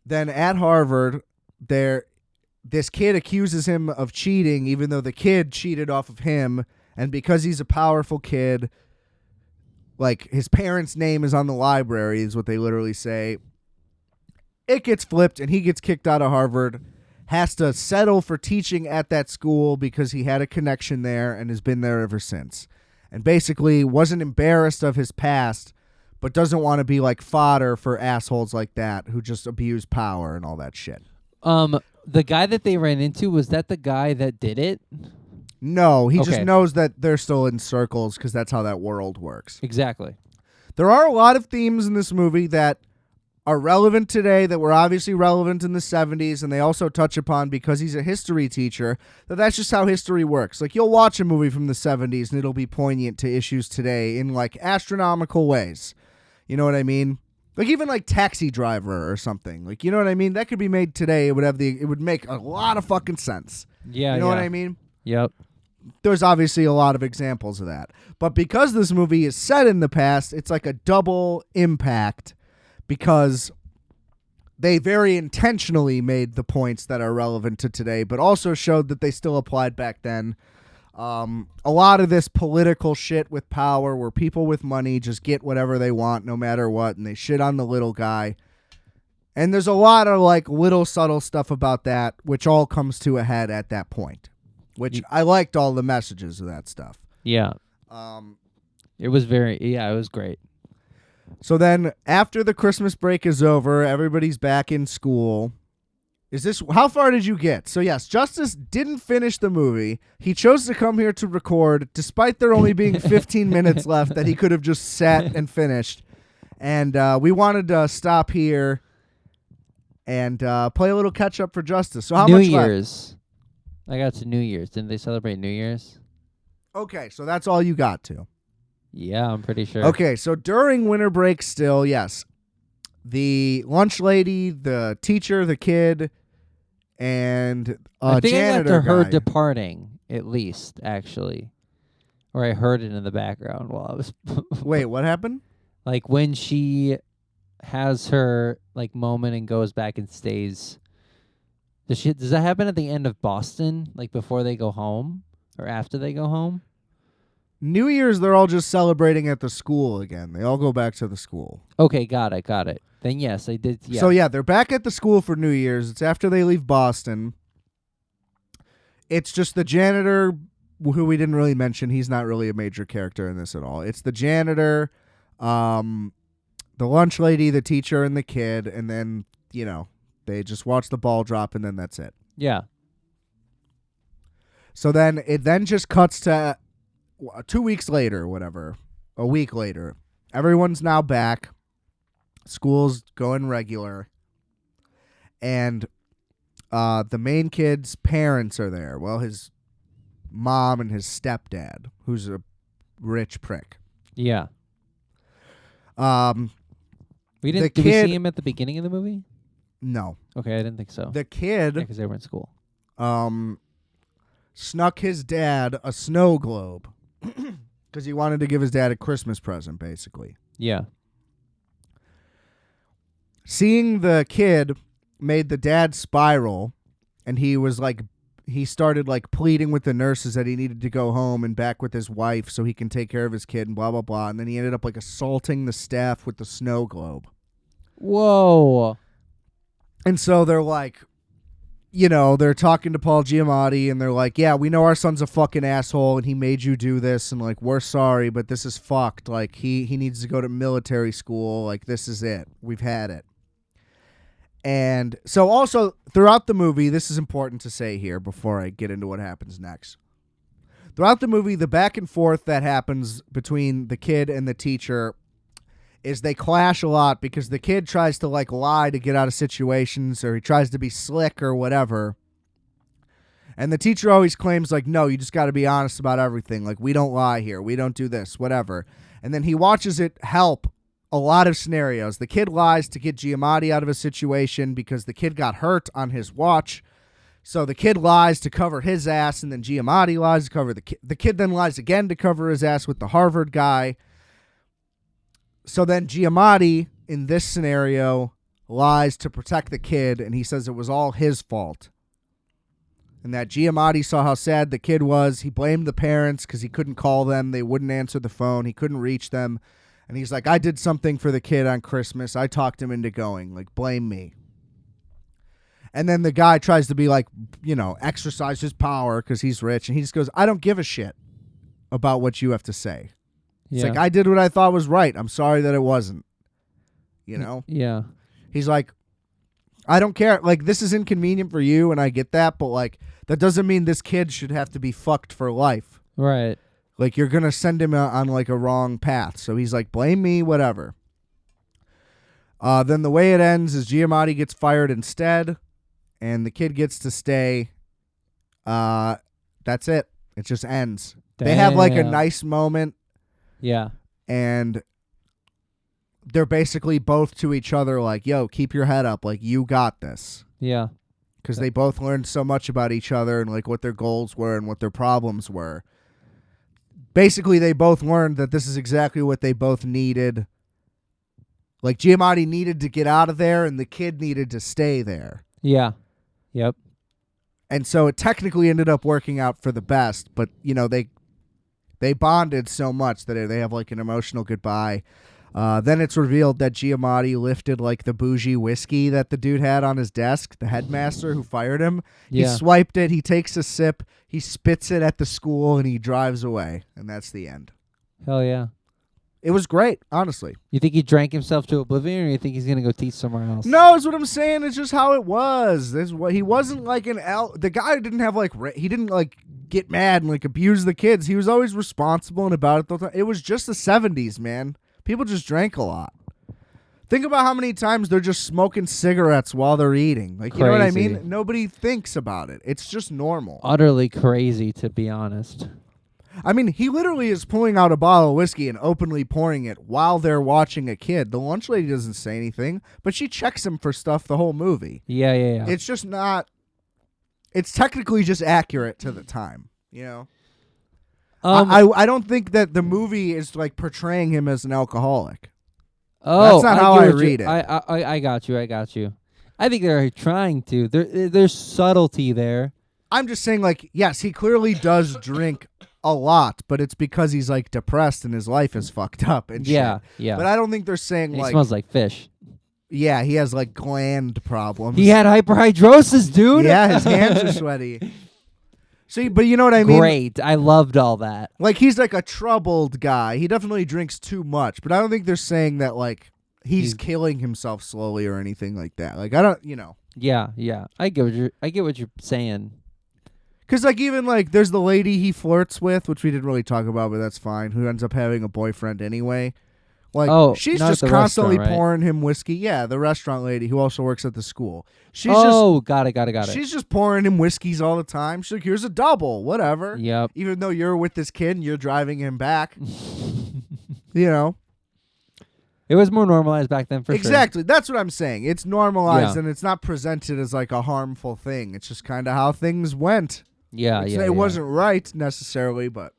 Then at Harvard, this kid accuses him of cheating, even though the kid cheated off of him, and because he's a powerful kid, like, his parents' name is on the library, is what they literally say. It gets flipped, and he gets kicked out of Harvard, has to settle for teaching at that school because he had a connection there and has been there ever since. And basically wasn't embarrassed of his past, but doesn't want to be, like, fodder for assholes like that who just abuse power and all that shit. The guy that they ran into, was that the guy that did it? No, he just Okay. knows that they're still in circles because that's how that world works. Exactly. There are a lot of themes in this movie that are relevant today, that were obviously relevant in the 70s, and they also touch upon, because he's a history teacher, that's just how history works. Like, you'll watch a movie from the 70s and it'll be poignant to issues today in like astronomical ways. You know what I mean? Like, even like Taxi Driver or something. Like, you know what I mean? That could be made today. It would make a lot of fucking sense. Yeah, you know what I mean? Yep. There's obviously a lot of examples of that. But because this movie is set in the past, it's like a double impact, because they very intentionally made the points that are relevant to today, but also showed that they still applied back then. A lot of this political shit with power, where people with money just get whatever they want no matter what, and they shit on the little guy. And there's a lot of like little subtle stuff about that, which all comes to a head at that point, which I liked all the messages of that stuff. Yeah. It was it was great. So then after the Christmas break is over, everybody's back in school. How far did you get? So yes, Justis didn't finish the movie. He chose to come here to record, despite there only being 15 minutes left that he could have just sat and finished. And we wanted to stop here and play a little catch up for Justis. So how New much Year's. I got to New Year's. Didn't they celebrate New Year's? Okay, so that's all you got to. Yeah, I'm pretty sure. Okay, so during winter break still, yes. The lunch lady, the teacher, the kid, and I think janitor I got to her guy. departing, at least, actually. Or I heard it in the background while I was... Wait, what happened? Like when she has her like moment and goes back and stays. Does that happen at the end of Boston? Like before they go home? Or after they go home? New Year's, they're all just celebrating at the school again. They all go back to the school. Okay, got it. Then yes, I did. Yeah. So yeah, they're back at the school for New Year's. It's after they leave Boston. It's just the janitor, who we didn't really mention. He's not really a major character in this at all. It's the janitor, the lunch lady, the teacher, and the kid. And then, they just watch the ball drop, and then that's it. Yeah. So then it just cuts to 2 weeks later, whatever, a week later. Everyone's now back. School's going regular. And the main kid's parents are there. Well, his mom and his stepdad, who's a rich prick. Yeah. Did we see him at the beginning of the movie? No. Okay, I didn't think so. The kid, because they were in school. Snuck his dad a snow globe because he wanted to give his dad a Christmas present, basically. Yeah. Seeing the kid made the dad spiral, and he started like pleading with the nurses that he needed to go home and back with his wife so he can take care of his kid and blah, blah, blah. And then he ended up like assaulting the staff with the snow globe. Whoa. And so they're like, they're talking to Paul Giamatti, and they're like, yeah, we know our son's a fucking asshole, and he made you do this, and like, we're sorry, but this is fucked. Like, he needs to go to military school. Like, this is it. We've had it. And so also throughout the movie, this is important to say here before I get into what happens next. Throughout the movie, the back and forth that happens between the kid and the teacher is they clash a lot, because the kid tries to like lie to get out of situations, or he tries to be slick or whatever. And the teacher always claims like, no, you just got to be honest about everything. Like, we don't lie here. We don't do this, whatever. And then he watches it help a lot of scenarios. The kid lies to get Giamatti out of a situation because the kid got hurt on his watch. So the kid lies to cover his ass, and then Giamatti lies to cover the kid. The kid then lies again to cover his ass with the Harvard guy. So then Giamatti, in this scenario, lies to protect the kid, and he says it was all his fault. And that Giamatti saw how sad the kid was. He blamed the parents because he couldn't call them. They wouldn't answer the phone. He couldn't reach them. And he's like, I did something for the kid on Christmas. I talked him into going. Like, blame me. And then the guy tries to be like, exercise his power because he's rich. And he just goes, I don't give a shit about what you have to say. It's like, I did what I thought was right. I'm sorry that it wasn't. Yeah. He's like, I don't care. Like, this is inconvenient for you, and I get that. But, like, that doesn't mean this kid should have to be fucked for life. Right. Like, you're going to send him on, like, a wrong path. So he's like, blame me, whatever. Then the way it ends is Giamatti gets fired instead, and the kid gets to stay. That's it. It just ends. They have like a Damn. nice moment, Yeah. and they're basically both to each other like, yo, keep your head up. Like, you got this. Yeah. Because they both learned so much about each other and like what their goals were and what their problems were. Basically, they both learned that this is exactly what they both needed. Like, Giamatti needed to get out of there, and the kid needed to stay there. Yeah. Yep. And so it technically ended up working out for the best, but, you know, they bonded so much that they have, like, an emotional goodbye. Then it's revealed that Giamatti lifted, like, the bougie whiskey that the dude had on his desk, the headmaster who fired him. He Yeah. swiped it, he takes a sip, he spits it at the school, and he drives away. And that's the end. Hell yeah. It was great, honestly. You think he drank himself to oblivion, or you think he's gonna go teach somewhere else? No, it's what I'm saying. It's just how it was. This what he wasn't like the guy didn't have like he didn't like get mad and like abuse the kids. He was always responsible and about it the whole time. It was just the 70s, man. People just drank a lot. Think about how many times they're just smoking cigarettes while they're eating. Like, you know what I Crazy. mean? Nobody thinks about it. It's just normal. Utterly crazy, to be honest. I mean, he literally is pulling out a bottle of whiskey and openly pouring it while they're watching a kid. The lunch lady doesn't say anything, but she checks him for stuff the whole movie. Yeah. It's just not. It's technically just accurate to the time, you know. I don't think that the movie is like portraying him as an alcoholic. Oh, That's not how get I what you- read it. I got you. I got you. I think they're trying to. There's subtlety there. I'm just saying, like, yes, he clearly does drink a lot, but it's because he's like depressed and his life is fucked up and Yeah. shit. Yeah. But I don't think they're saying He like, smells like fish. yeah, he has like gland problems. He had hyperhidrosis, dude. Yeah, his hands are sweaty. See, but you know what I mean? Great. I loved all that. Like, he's like a troubled guy. He definitely drinks too much, but I don't think they're saying that like he's killing himself slowly or anything like that. Like, I don't, you know. Yeah. I get what you're saying. Because, like, even, like, there's the lady he flirts with, which we didn't really talk about, but that's fine, who ends up having a boyfriend anyway. Like, she's not at just the constantly restaurant, right? pouring him whiskey. Yeah, the restaurant lady who also works at the school. She's Got it. just she's just pouring him whiskeys all the time. She's like, here's a double, whatever. Yep. Even though you're with this kid and you're driving him back. You know? It was more normalized back then, for sure. Exactly. That's what I'm saying. It's normalized Yeah. and it's not presented as, like, a harmful thing. It's just kind of how things went. Yeah. It wasn't right necessarily, but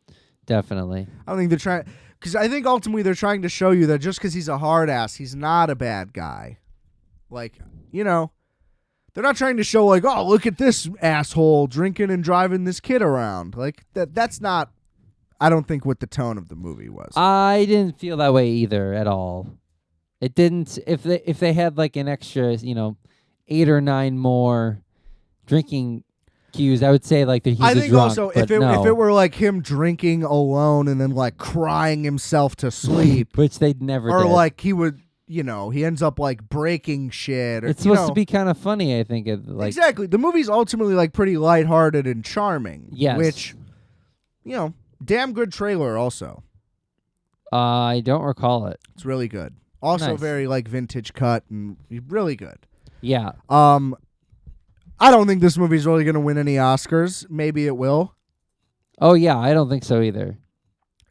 Definitely. I don't think they're trying, because I think ultimately they're trying to show you that just because he's a hard ass, he's not a bad guy. Like, you know, they're not trying to show like, oh, look at this asshole drinking and driving this kid around. Like that's not, I don't think, what the tone of the movie was. I didn't feel that way either at all. It didn't. If they had like an extra, 8 or 9 more drinking cues, I would say like that he's I a think drunk, also but if no. it were like him drinking alone and then like crying himself to sleep, which they never or did. like he would, he ends up like breaking shit. Or, It's supposed to be kind of funny, I think. Exactly. The movie's ultimately like pretty lighthearted and charming. Yes. Which, damn good trailer also. I don't recall it. It's really good. Also Nice. very like vintage cut and really good. Yeah. I don't think this movie's really going to win any Oscars. Maybe it will. Oh yeah, I don't think so either.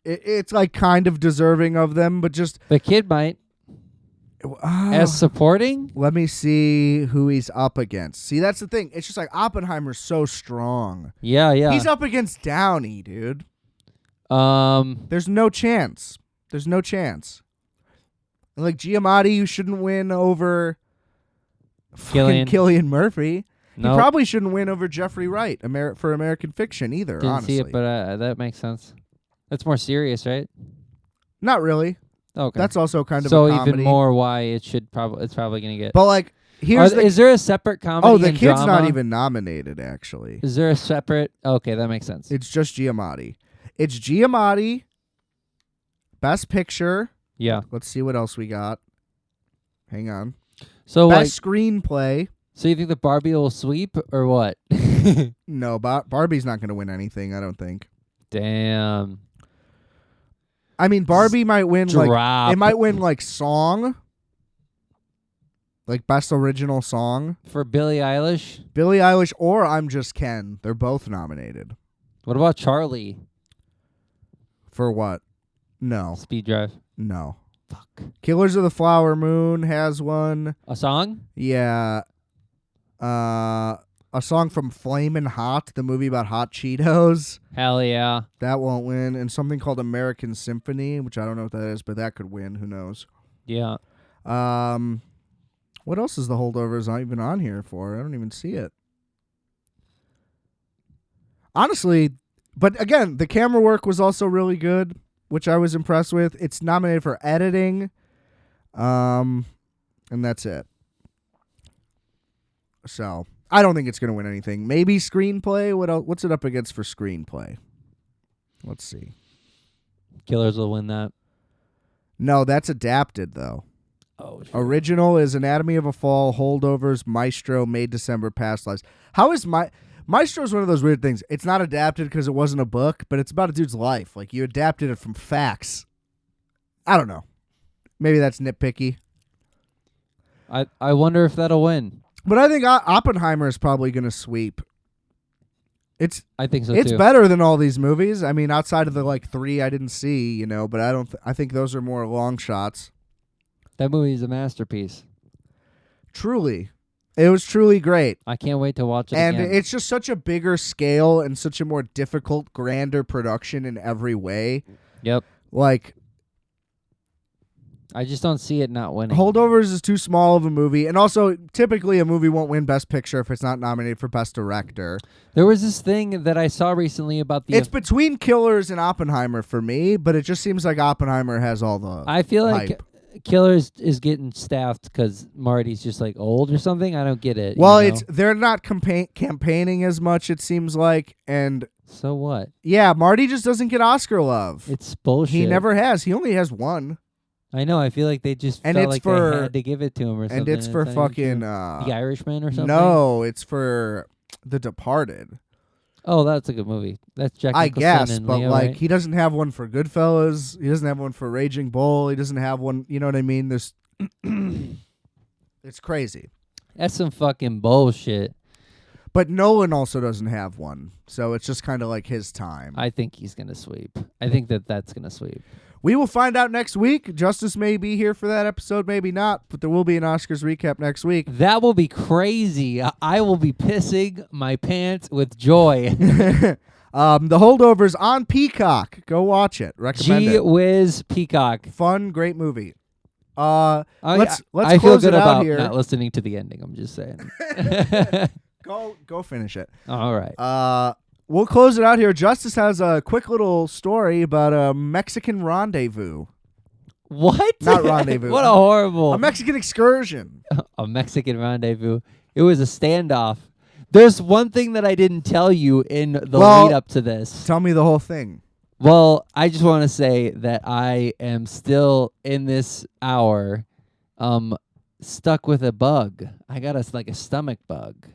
It's like kind of deserving of them, but just The kid might. As supporting? let me see who he's up against. See, that's the thing. It's just like Oppenheimer's so strong. Yeah. He's up against Downey, dude. Um. There's no chance. There's no chance. And like Giamatti, you shouldn't win over fucking Cillian Murphy. No. He probably shouldn't win over Jeffrey Wright for American Fiction either, Didn't honestly. see it, but that makes sense. That's more serious, right? Not really. Okay. That's also kind of so a comedy. even more why it's probably gonna get. But like, here's is there a separate comedy? Oh, the and kid's drama? not even nominated, actually. Is there a separate? Okay, that makes sense. It's just Giamatti. It's Giamatti, Best Picture. Yeah. Let's see what else we got. Hang on. So Best Screenplay. So you think the Barbie will sweep or what? No, Barbie's not going to win anything, I don't think. Damn. I mean, Barbie might win Drop. like it might win like song. Like best original song. For Billie Eilish? Billie Eilish or I'm Just Ken. They're both nominated. What about Charlie? For what? No. Speed Drive. No. Fuck. Killers of the Flower Moon has one. A song? Yeah. A song from Flamin' Hot, the movie about hot Cheetos. Hell yeah. That won't win. And something called American Symphony, which I don't know what that is, but that could win. Who knows? Yeah. What else is the Holdovers not even on here for? I don't even see it. Honestly, but again, the camera work was also really good, which I was impressed with. It's nominated for editing. And that's it. So, I don't think it's going to win anything. Maybe screenplay. What else? What's it up against for screenplay? Let's see. Killers will win that. No, that's adapted, though. Oh, shit. Original is Anatomy of a Fall, Holdovers, Maestro, Made December, Past Lives. How is Maestro is one of those weird things. It's not adapted because it wasn't a book, but it's about a dude's life. Like, you adapted it from facts. I don't know. Maybe that's nitpicky. I wonder if that'll win. But I think Oppenheimer is probably going to sweep. I think so It's too. better than all these movies. I mean, outside of the like 3 I didn't see, but I think those are more long shots. That movie is a masterpiece. Truly. It was truly great. I can't wait to watch it And again. it's just such a bigger scale and such a more difficult, grander production in every way. Yep. Like, I just don't see it not winning. Holdovers is too small of a movie. And also, typically a movie won't win Best Picture if it's not nominated for Best Director. There was this thing that I saw recently about the... It's between Killers and Oppenheimer for me, but it just seems like Oppenheimer has all the I feel like hype. Killers is getting staffed because Marty's just like old or something. I don't get it. Well, you know? they're not campaigning as much, it seems like. And So what? yeah, Marty just doesn't get Oscar love. It's bullshit. He never has. He only has one. I know. I feel like they just And felt it's like for- they had to give it to him or something. And it's for not even fucking true. The Irishman or something. No, it's for The Departed. Oh, that's a good movie. That's Jack I Nicholson guess, and but Leo, like right? he doesn't have one for Goodfellas. He doesn't have one for Raging Bull. He doesn't have one. You know what I mean? There's, it's crazy. That's some fucking bullshit. But Nolan also doesn't have one, so it's just kind of like his time. I think he's gonna sweep. I think that's gonna sweep. We will find out next week. Justice may be here for that episode, maybe not, but there will be an Oscars recap next week. That will be crazy. I will be pissing my pants with joy. The Holdovers on Peacock. Go watch it. Recommend Gee it. whiz, Peacock. Fun, great movie. I Let's feel close good it out about here. not listening to the ending. I'm just saying. Go finish it. All right. We'll close it out here. Justice has a quick little story about a Mexican rendezvous. What? Not rendezvous. What a horrible. A Mexican excursion. A Mexican rendezvous. It was a standoff. There's one thing that I didn't tell you in the lead up to this. Tell me the whole thing. Well, I just want to say that I am still in this hour stuck with a bug. I got a stomach bug.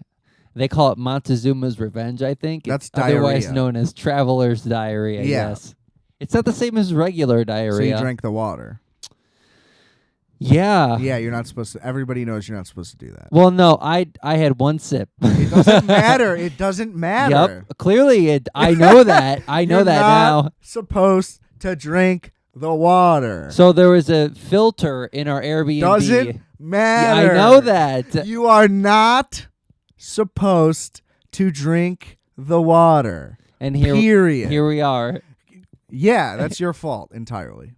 They call it Montezuma's Revenge, I think. That's it's otherwise diarrhea. known as traveler's diarrhea, Yeah. yes. It's not the same as regular So diarrhea. you drank the water. Yeah. Yeah, you're not supposed to. Everybody knows you're not supposed to do that. Well, no, I had one sip. It doesn't matter. It doesn't matter. Yep. Clearly, I know that. I know You're that not now. supposed to drink the water. So there was a filter in our Airbnb. Doesn't Yeah, matter. I know that. You are not supposed to drink the water. And here we are. Yeah, that's your fault entirely.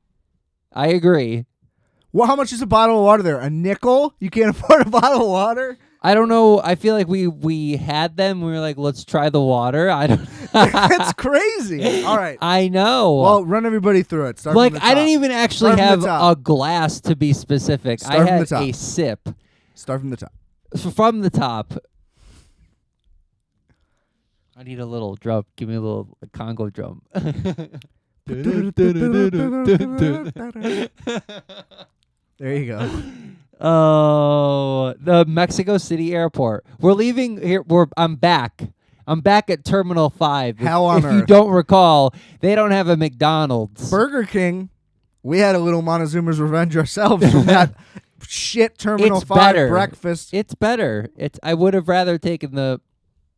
I agree. Well, how much is a bottle of water there? A nickel? You can't afford a bottle of water? I don't know. I feel like we had them. We were like, let's try the water. I don't. That's crazy. All right. I know. Well, run everybody through it. Start like from the I top. didn't even actually Start from have the top. a glass to be specific. Start I from the had top. a sip Start from the top. from the top. I need a little drum. Give me a little Congo drum. There you go. Oh, the Mexico City airport. We're leaving here. I'm back. I'm back at Terminal 5. Hell on if you earth. don't recall, they don't have a McDonald's. Burger King. We had a little Montezuma's Revenge ourselves from that shit Terminal It's 5 better. breakfast. It's better. I would have rather taken the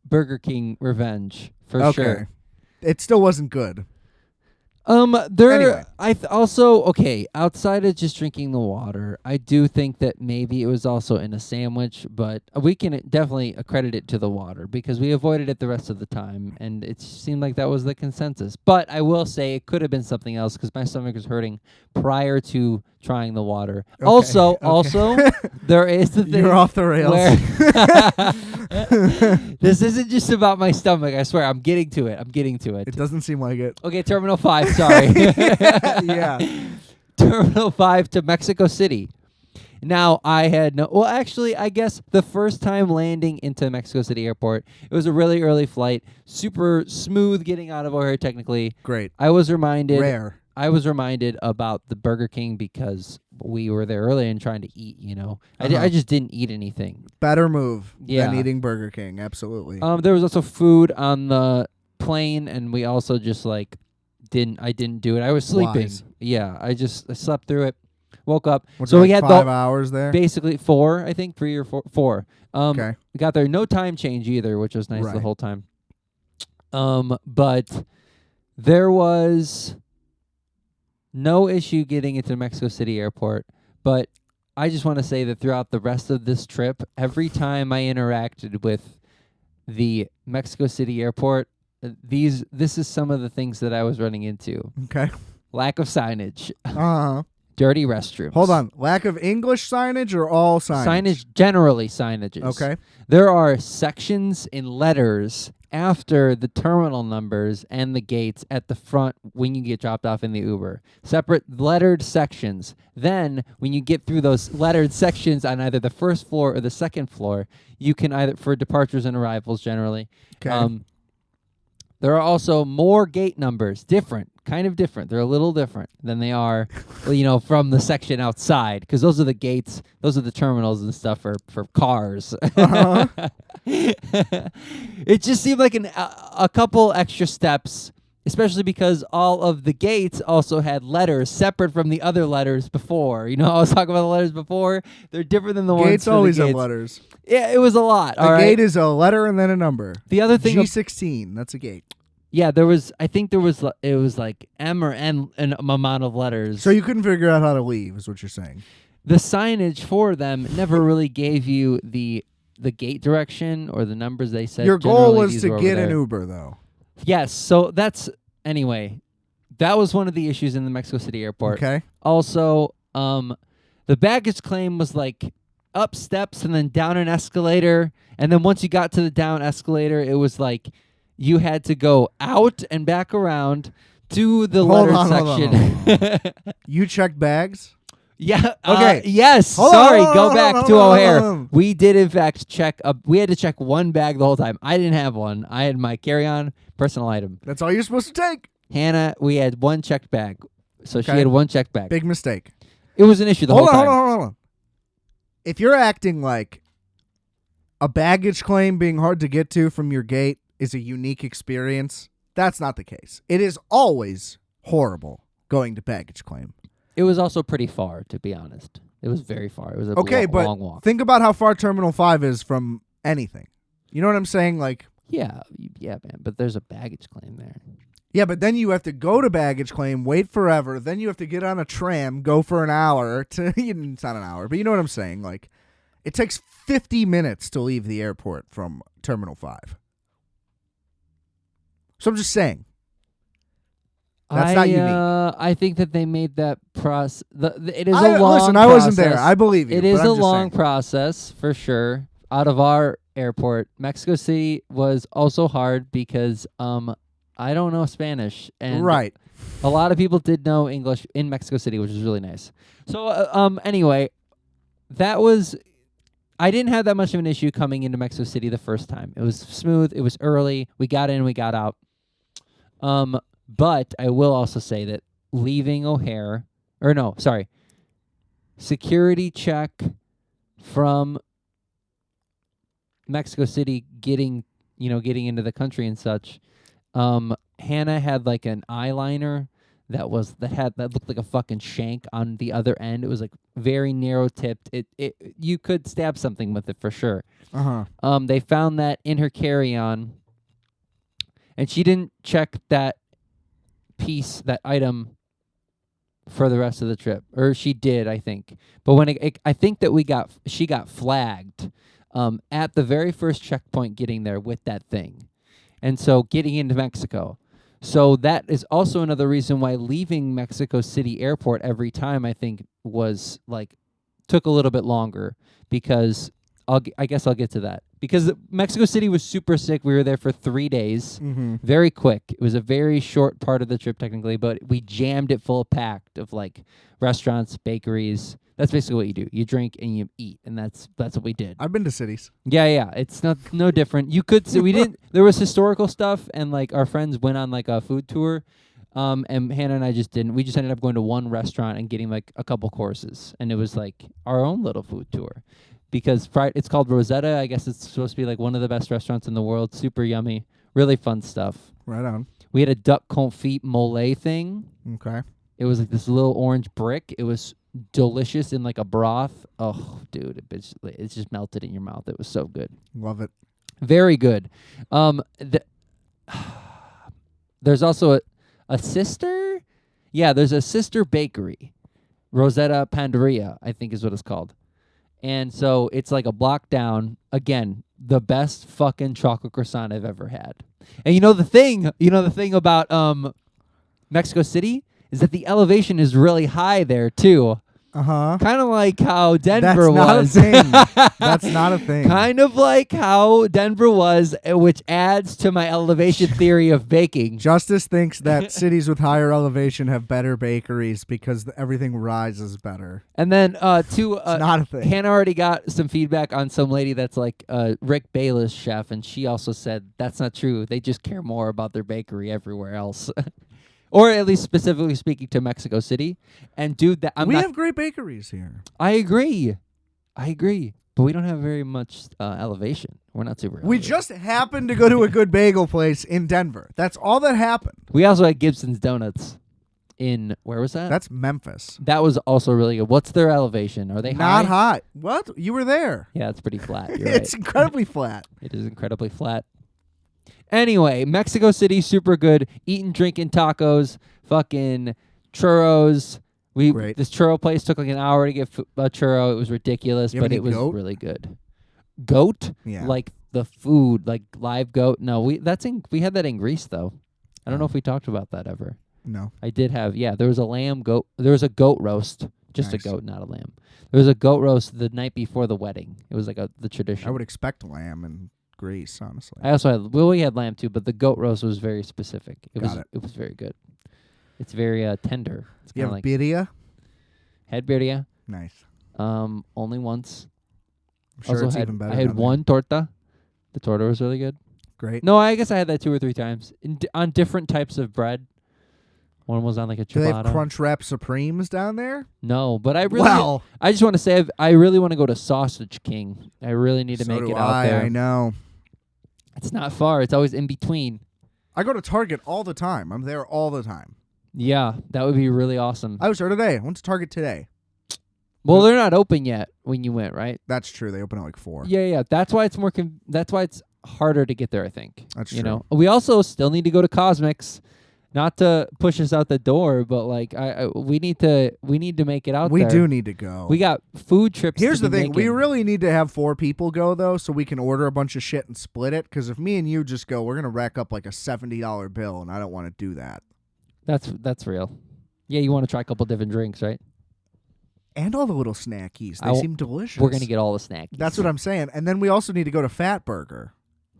Burger King Revenge for sure. It still wasn't good. There. Anyway. Also okay. Outside of just drinking the water, I do think that maybe it was also in a sandwich, but we can definitely accredit it to the water because we avoided it the rest of the time, and it seemed like that was the consensus. But I will say it could have been something else because my stomach was hurting prior to trying the water. Okay, Also, okay. there is the thing. You're off the rails. This isn't just about my stomach. I swear, I'm getting to it. It doesn't seem like it. Okay, Terminal 5, sorry. Yeah. Terminal 5 to Mexico City. Now, I had no... Well, actually, I guess the first time landing into Mexico City Airport, it was a really early flight. Super smooth getting out of O'Hare, technically. Great. I was reminded... Rare. I was reminded about the Burger King because we were there early and trying to eat, you know. I just didn't eat anything. Better move Yeah. than eating Burger King, absolutely. There was also food on the plane, and we also just, like, didn't do it. I was sleeping. Wise. Yeah, I slept through it. Woke up. Was So it we like had 5 hours there? basically 4, I think, 3 or 4. Okay. We got there, no time change either, which was nice the Right. whole time. But there was no issue getting into Mexico City Airport. But I just want to say that throughout the rest of this trip, every time I interacted with the Mexico City Airport, this is some of the things that I was running into. Okay. Lack of signage, Uh-huh. dirty restrooms. Hold on. Lack of English signage or all signage? Signage, generally signages. Okay. There are sections in letters after the terminal numbers and the gates at the front when you get dropped off in the Uber. Separate lettered sections. Then, when you get through those lettered sections on either the first floor or the second floor, you can either, for departures and arrivals generally, Okay. there are also more gate numbers, kind of different. They're a little different than they are, from the section outside, because those are the gates, those are the terminals and stuff for cars. Uh-huh. It just seemed like a couple extra steps, especially because all of the gates also had letters separate from the other letters before. I was talking about the letters before. They're different than the ones Gates for always the have gates. Letters. Yeah, it was a lot. A gate is a letter and then a number. The other thing G16, that's a gate. Yeah, it was like M or N an amount of letters. So you couldn't figure out how to leave, is what you're saying. The signage for them never really gave you the gate direction or the numbers they said. Your goal Generally, was these to were over get an there. Uber, though. Yes, so anyway, that was one of the issues in the Mexico City airport. Okay. Also, the baggage claim was like up steps and then down an escalator, and then once you got to the down escalator, it was like you had to go out and back around to the letter section. You checked bags? Yeah. Okay. Yes. Hold Sorry. on, Go back to O'Hare. on. We did in fact check. We had to check one bag the whole time. I didn't have one. I had my carry-on personal item. That's all you're supposed to take. Hannah, we had one checked bag, so she Okay. had one checked bag. Big mistake. It was an issue the whole time. Hold on. If you're acting like a baggage claim being hard to get to from your gate is a unique experience, that's not the case. It is always horrible going to baggage claim. It was also pretty far, to be honest. It was very far. It was a but long walk. think about how far Terminal 5 is from anything. You know what I'm saying? Like, Yeah, man. But there's a baggage claim there. yeah, but then you have to go to baggage claim, wait forever. Then you have to get on a tram, go for an hour. It's not an hour, but you know what I'm saying? Like, it takes 50 minutes to leave the airport from Terminal 5. So I'm just saying. That's not unique. I think that they made that process. It is a long process. Listen, I wasn't there. I believe you. It but is I'm a just long saying. process, for sure. Out of our airport, Mexico City was also hard because I don't know Spanish, and Right. a lot of people did know English in Mexico City, which is really nice. So anyway, that was. I didn't have that much of an issue coming into Mexico City the first time. It was smooth. It was early. We got in. We got out. But I will also say that leaving O'Hare, security check from Mexico City getting into the country and such. Hannah had like an eyeliner that looked like a fucking shank on the other end. It was like very narrow tipped. It you could stab something with it for sure. They found that in her carry-on, and she didn't check that item for the rest of the trip, or she did, I think. But when I think that she got flagged at the very first checkpoint getting there with that thing, and so getting into Mexico. So that is also another reason why leaving Mexico City Airport every time, I think, was like took a little bit longer, because I guess I'll get to that. Because Mexico City was super sick. We were there for 3 days. Very quick. It was a very short part of the trip technically, but we jammed it full packed of like restaurants, bakeries. That's basically what you do. You drink and you eat, and that's what we did. I've been to cities. Yeah. It's no different. You could we didn't. There was historical stuff, and like our friends went on like a food tour, and Hannah and I just didn't. We just ended up going to one restaurant and getting like a couple courses, and it was like our own little food tour, because it's called Rosetta. I guess it's supposed to be like one of the best restaurants in the world. Super yummy, really fun stuff. Right on. We had a duck confit mole thing. Okay. It was like this little orange brick. It was delicious in like a broth. Oh, dude, it just melted in your mouth. It was so good. Love it. Very good. There's also a sister. Yeah, there's a sister bakery, Rosetta Panderia, I think is what it's called. And so it's like a block down. Again, the best fucking chocolate croissant I've ever had. And you know the thing about Mexico City is that the elevation is really high there too. Kind of like how Denver was. That's not a thing. Kind of like how Denver was, which adds to my elevation theory of baking. Justis thinks that cities with higher elevation have better bakeries because everything rises better. And then it's not a thing. Hannah already got some feedback on some lady that's like Rick Bayless chef, and she also said that's not true. They just care more about their bakery everywhere else. Or at least specifically speaking to Mexico City. And dude, we have great bakeries here. I agree. But we don't have very much elevation. We're not super We elevated. just happened to go to a good bagel place in Denver. That's all that happened. We also had Gibson's Donuts in, where was that? That's Memphis. That was also really good. What's their elevation? Are they Not high? high. What? You were there. Yeah, it's pretty flat. You're It's right. incredibly flat. It is incredibly flat. Anyway, Mexico City, super good. Eating, drinking, tacos, fucking churros. Great. This churro place took like an hour to get a churro. It was ridiculous, You have but any it was goat? really good. Goat? Yeah. Like the food, like live goat? No, we had that in Greece though. I don't know if we talked about that ever. No. I did have, there was a goat. There was a goat roast, just Nice. a goat, not a lamb. There was a goat roast the night before the wedding. It was like the tradition. I would expect lamb in Greece, honestly. I also had, we had lamb too, but the goat roast was very specific. It Got it. was very good. It's very tender. It's You kind of have like birria? had birria. Nice. Only once. I'm sure also it's had, even better. I had down one torta. The torta was really good. there. Great. No, I guess I had that 2 or 3 times on different types of bread. One was on like a Do they ciabatta. have Crunchwrap Supremes down there? No, but I really, Wow. I just want to say I really want to go to Sausage King. I really need to So make do it out there. I know. It's not far. It's always in between. I go to Target all the time. I'm there all the time. Yeah, that would be really awesome. I was there today. I went to Target today. Well, they're not open yet when you went, right? That's true. They open at like 4. Yeah. That's why it's more. That's why it's harder to get there. I think. That's you true. know. We also still need to go to Cosmics, not to push us out the door, but like we need to make it out We there. do need to go. We got food trips. Here's to the be thing. We making. really need to have 4 people go, though, so we can order a bunch of shit and split it. Because if me and you just go, we're going to rack up like a $70 bill, and I don't want to do that. That's real. Yeah, you want to try a couple different drinks, right? And all the little snackies. They seem delicious. We're gonna get all the snacks. That's what I'm saying. And then we also need to go to Fat Burger.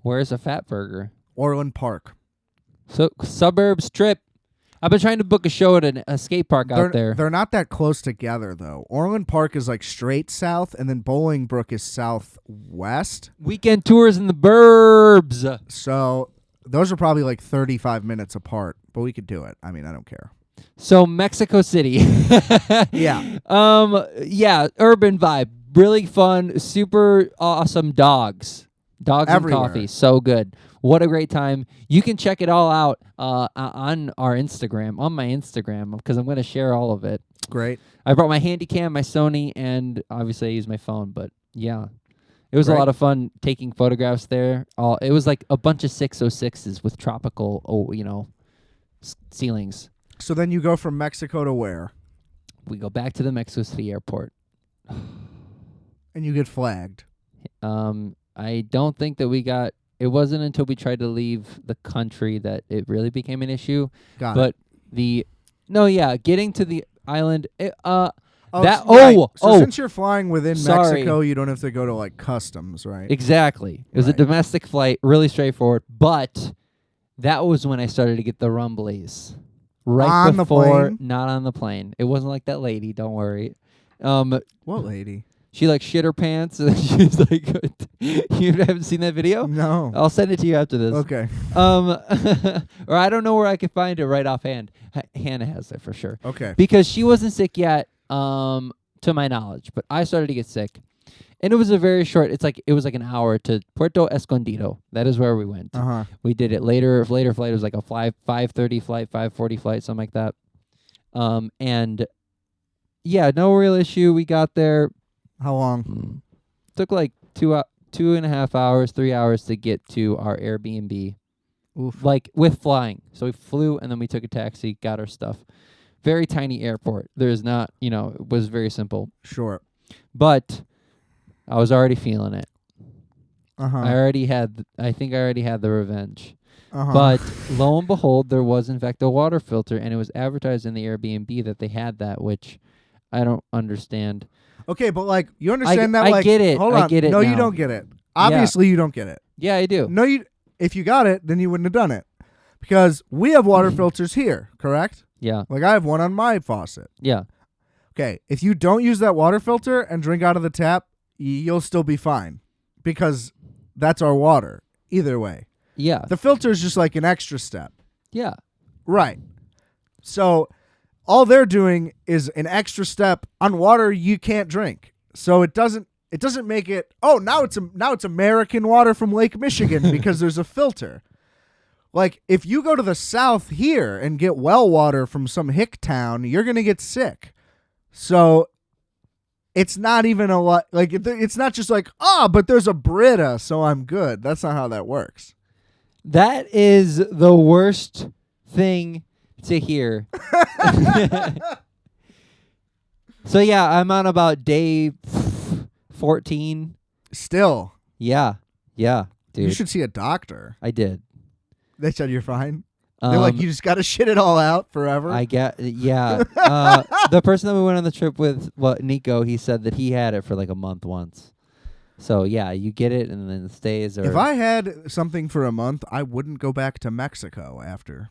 Where's a Fat Burger? Orland Park. So suburbs trip. I've been trying to book a show at a skate park out there. They're not that close together, though. Orland Park is like straight south, and then Bolingbrook is southwest. Weekend tours in the burbs. So those are probably like 35 minutes apart, but we could do it. I mean, I don't care. So Mexico City. Yeah. Yeah, urban vibe. Really fun, super awesome dogs. Dogs Everywhere. and coffee, so good. What a great time. You can check it all out on our Instagram, on my Instagram, because I'm going to share all of it. Great. I brought my handy cam, my Sony, and obviously I use my phone, but yeah. It was a Great. lot of fun taking photographs there. It was like a bunch of 606s with tropical, ceilings. So then you go from Mexico to where? We go back to the Mexico City airport. And you get flagged. I don't think that it wasn't until we tried to leave the country that it really became an issue. Got it. But getting to the island, So oh, since you're flying within sorry. Mexico, you don't have to go to like customs, right? Exactly. It was a Right. domestic flight, really straightforward, but that was when I started to get the rumblies. Right On the before, plane? not on the plane. It wasn't like that lady, don't worry. What lady? She like shit her pants and she's like, you haven't seen that video? No. I'll send it to you after this. Okay. Or I don't know where I could find it right offhand. Hannah has it for sure. Okay. Because she wasn't sick yet, to my knowledge, but I started to get sick. And it was a very short, it was like an hour to Puerto Escondido. That is where we went. Uh-huh. We did it later flight. It was like a 5:30 flight, 5:40 flight, something like that. And yeah, no real issue. We got there. How long? Took like 2.5 hours, 3 hours to get to our Airbnb. Oof. Like with flying. So we flew and then we took a taxi, got our stuff. Very tiny airport. There's not, it was very simple. Sure. But I was already feeling it. Uh-huh. I think I already had the revenge. Uh-huh. But lo and behold, there was in fact a water filter, and it was advertised in the Airbnb that they had that, which I don't understand. Okay, but like you understand that I like get it. Hold I on. get it No, you now. don't get it. Obviously you don't get it. Yeah, I do. No, if you got it, then you wouldn't have done it. Because we have water filters here, correct? Yeah. Like I have one on my faucet. Yeah. Okay, if you don't use that water filter and drink out of the tap, you'll still be fine because that's our water. Either way. Yeah. The filter is just like an extra step. Yeah. Right. So all they're doing is an extra step on water you can't drink. So it doesn't make it, now it's American water from Lake Michigan because there's a filter. Like if you go to the south here and get well water from some hick town, you're going to get sick. So it's not even a lot, like it's not just like, but there's a Brita, so I'm good. That's not how that works. That is the worst thing to hear. So yeah, I'm on about day 14. Still. Yeah. Yeah, dude. You should see a doctor. I did. They said you're fine. They're like, you just got to shit it all out forever. Yeah. The person that we went on the trip with, Nico, he said that he had it for like a month once. So yeah, you get it and then it stays. Or if I had something for a month, I wouldn't go back to Mexico after.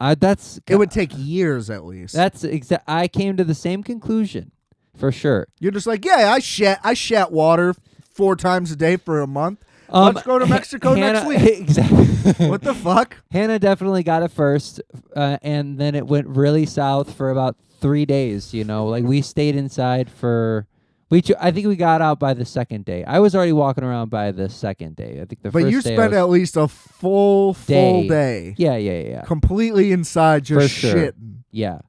It would take years at least. That's I came to the same conclusion, for sure. You're just like, yeah, I shat water 4 times a day for a month. Let's go to Mexico next week. Exactly. What the fuck? Hannah definitely got it first, and then it went really south for about 3 days. Like we stayed inside for. I think we got out by the second day. I was already walking around by the second day. I think the first day. But you spent at least a full day. Yeah. Completely inside just For sure. shitting. Yeah.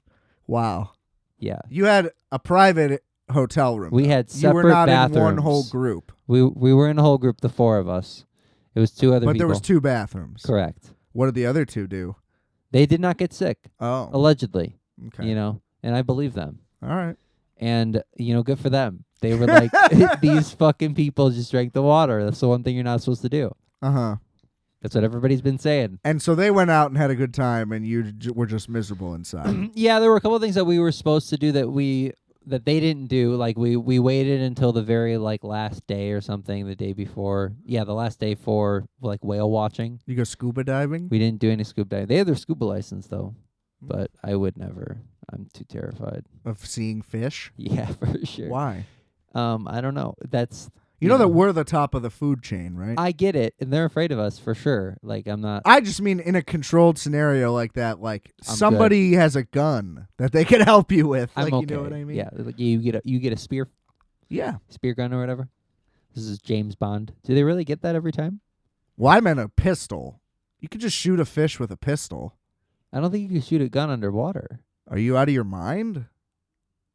Wow. Yeah. You had a private hotel room. We had separate You were not bathrooms. in one whole group. We were in a whole group, the 4 of us. It was 2 other But people. there was 2 bathrooms. Correct. What did the other 2 do? They did not get sick, Oh. allegedly. Okay. And I believe them. All right. And, good for them. They were like, these fucking people just drank the water. That's the one thing you're not supposed to do. Uh-huh. That's what everybody's been saying. And so they went out and had a good time, and you were just miserable inside. Yeah, there were a couple of things that we were supposed to do that they didn't do. Like we waited until the very last day or something, the day before. Yeah, the last day for whale watching. You go scuba diving? We didn't do any scuba diving. They have their scuba license though, but I would never. I'm too terrified. Of seeing fish? Yeah, for sure. Why? I don't know. That's You know that we're the top of the food chain, right? I get it, and they're afraid of us for sure. I'm not. I just mean in a controlled scenario like that, I'm somebody has a gun that they can help you with. I'm okay. You know what I mean? Yeah, you get a spear Yeah. gun or whatever. This is James Bond. Do they really get that every time? Well, I meant a pistol. You could just shoot a fish with a pistol. I don't think you can shoot a gun underwater. Are you out of your mind?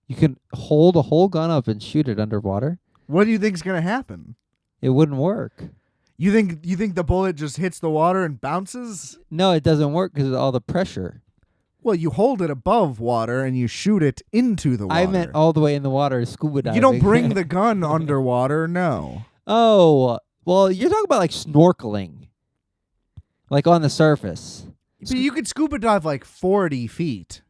You can hold a whole gun up and shoot it underwater. What do you think's gonna happen? It wouldn't work. You think the bullet just hits the water and bounces? No, it doesn't work because of all the pressure. Well, you hold it above water and you shoot it into the water. I meant all the way in the water, scuba diving. You don't bring the gun underwater, no. Oh, well, you're talking about like snorkeling, like on the surface. But you could scuba dive like 40 feet.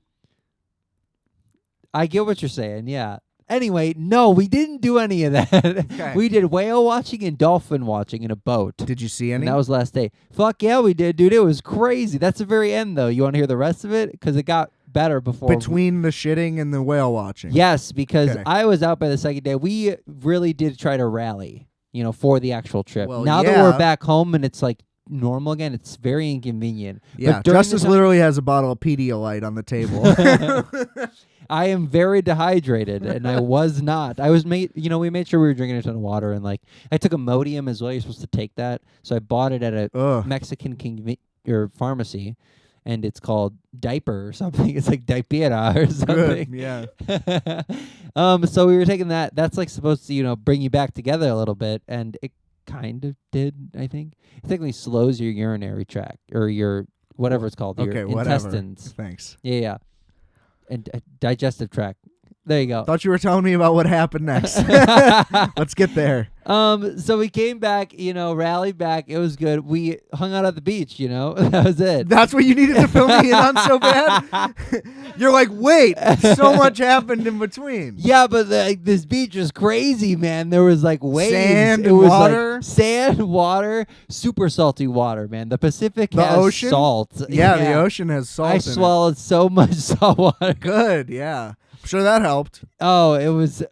I get what you're saying, yeah. Anyway, no, we didn't do any of that. Okay. We did whale watching and dolphin watching in a boat. Did you see any? And that was last day. Fuck yeah, we did, dude. It was crazy. That's the very end, though. You want to hear the rest of it? Because it got better before. Between the shitting and the whale watching. Yes, because Okay. I was out by the second day. We really did try to rally, for the actual trip. Well, now that yeah. we're back home and it's like normal again, it's very inconvenient. Yeah, But during Justis the time- literally has a bottle of Pedialyte on the table. I am very dehydrated, and I was not. I was we made sure we were drinking a ton of water, and like I took Imodium as well. You're supposed to take that, so I bought it at a Ugh. Mexican pharmacy, and it's called Diaper or something. It's like Dipera or something. Good, yeah. So we were taking that. That's like supposed to bring you back together a little bit, and it kind of did. I think it technically slows your urinary tract or your whatever it's called, Okay, your whatever. intestines. Thanks. Yeah. And digestive tract. There you go. Thought you were telling me about what happened next. Let's get there. So we came back, rallied back. It was good. We hung out at the beach, that was it. That's what you needed to fill me in on so bad? You're like, wait, so much happened in between. Yeah, but this beach was crazy, man. There was like waves. Sand it and was water? Like sand, water, super salty water, man. The Pacific The has ocean? salt. Yeah, the ocean has salt I in it. swallowed so much salt water. Good, yeah. I'm sure that helped. Oh, it was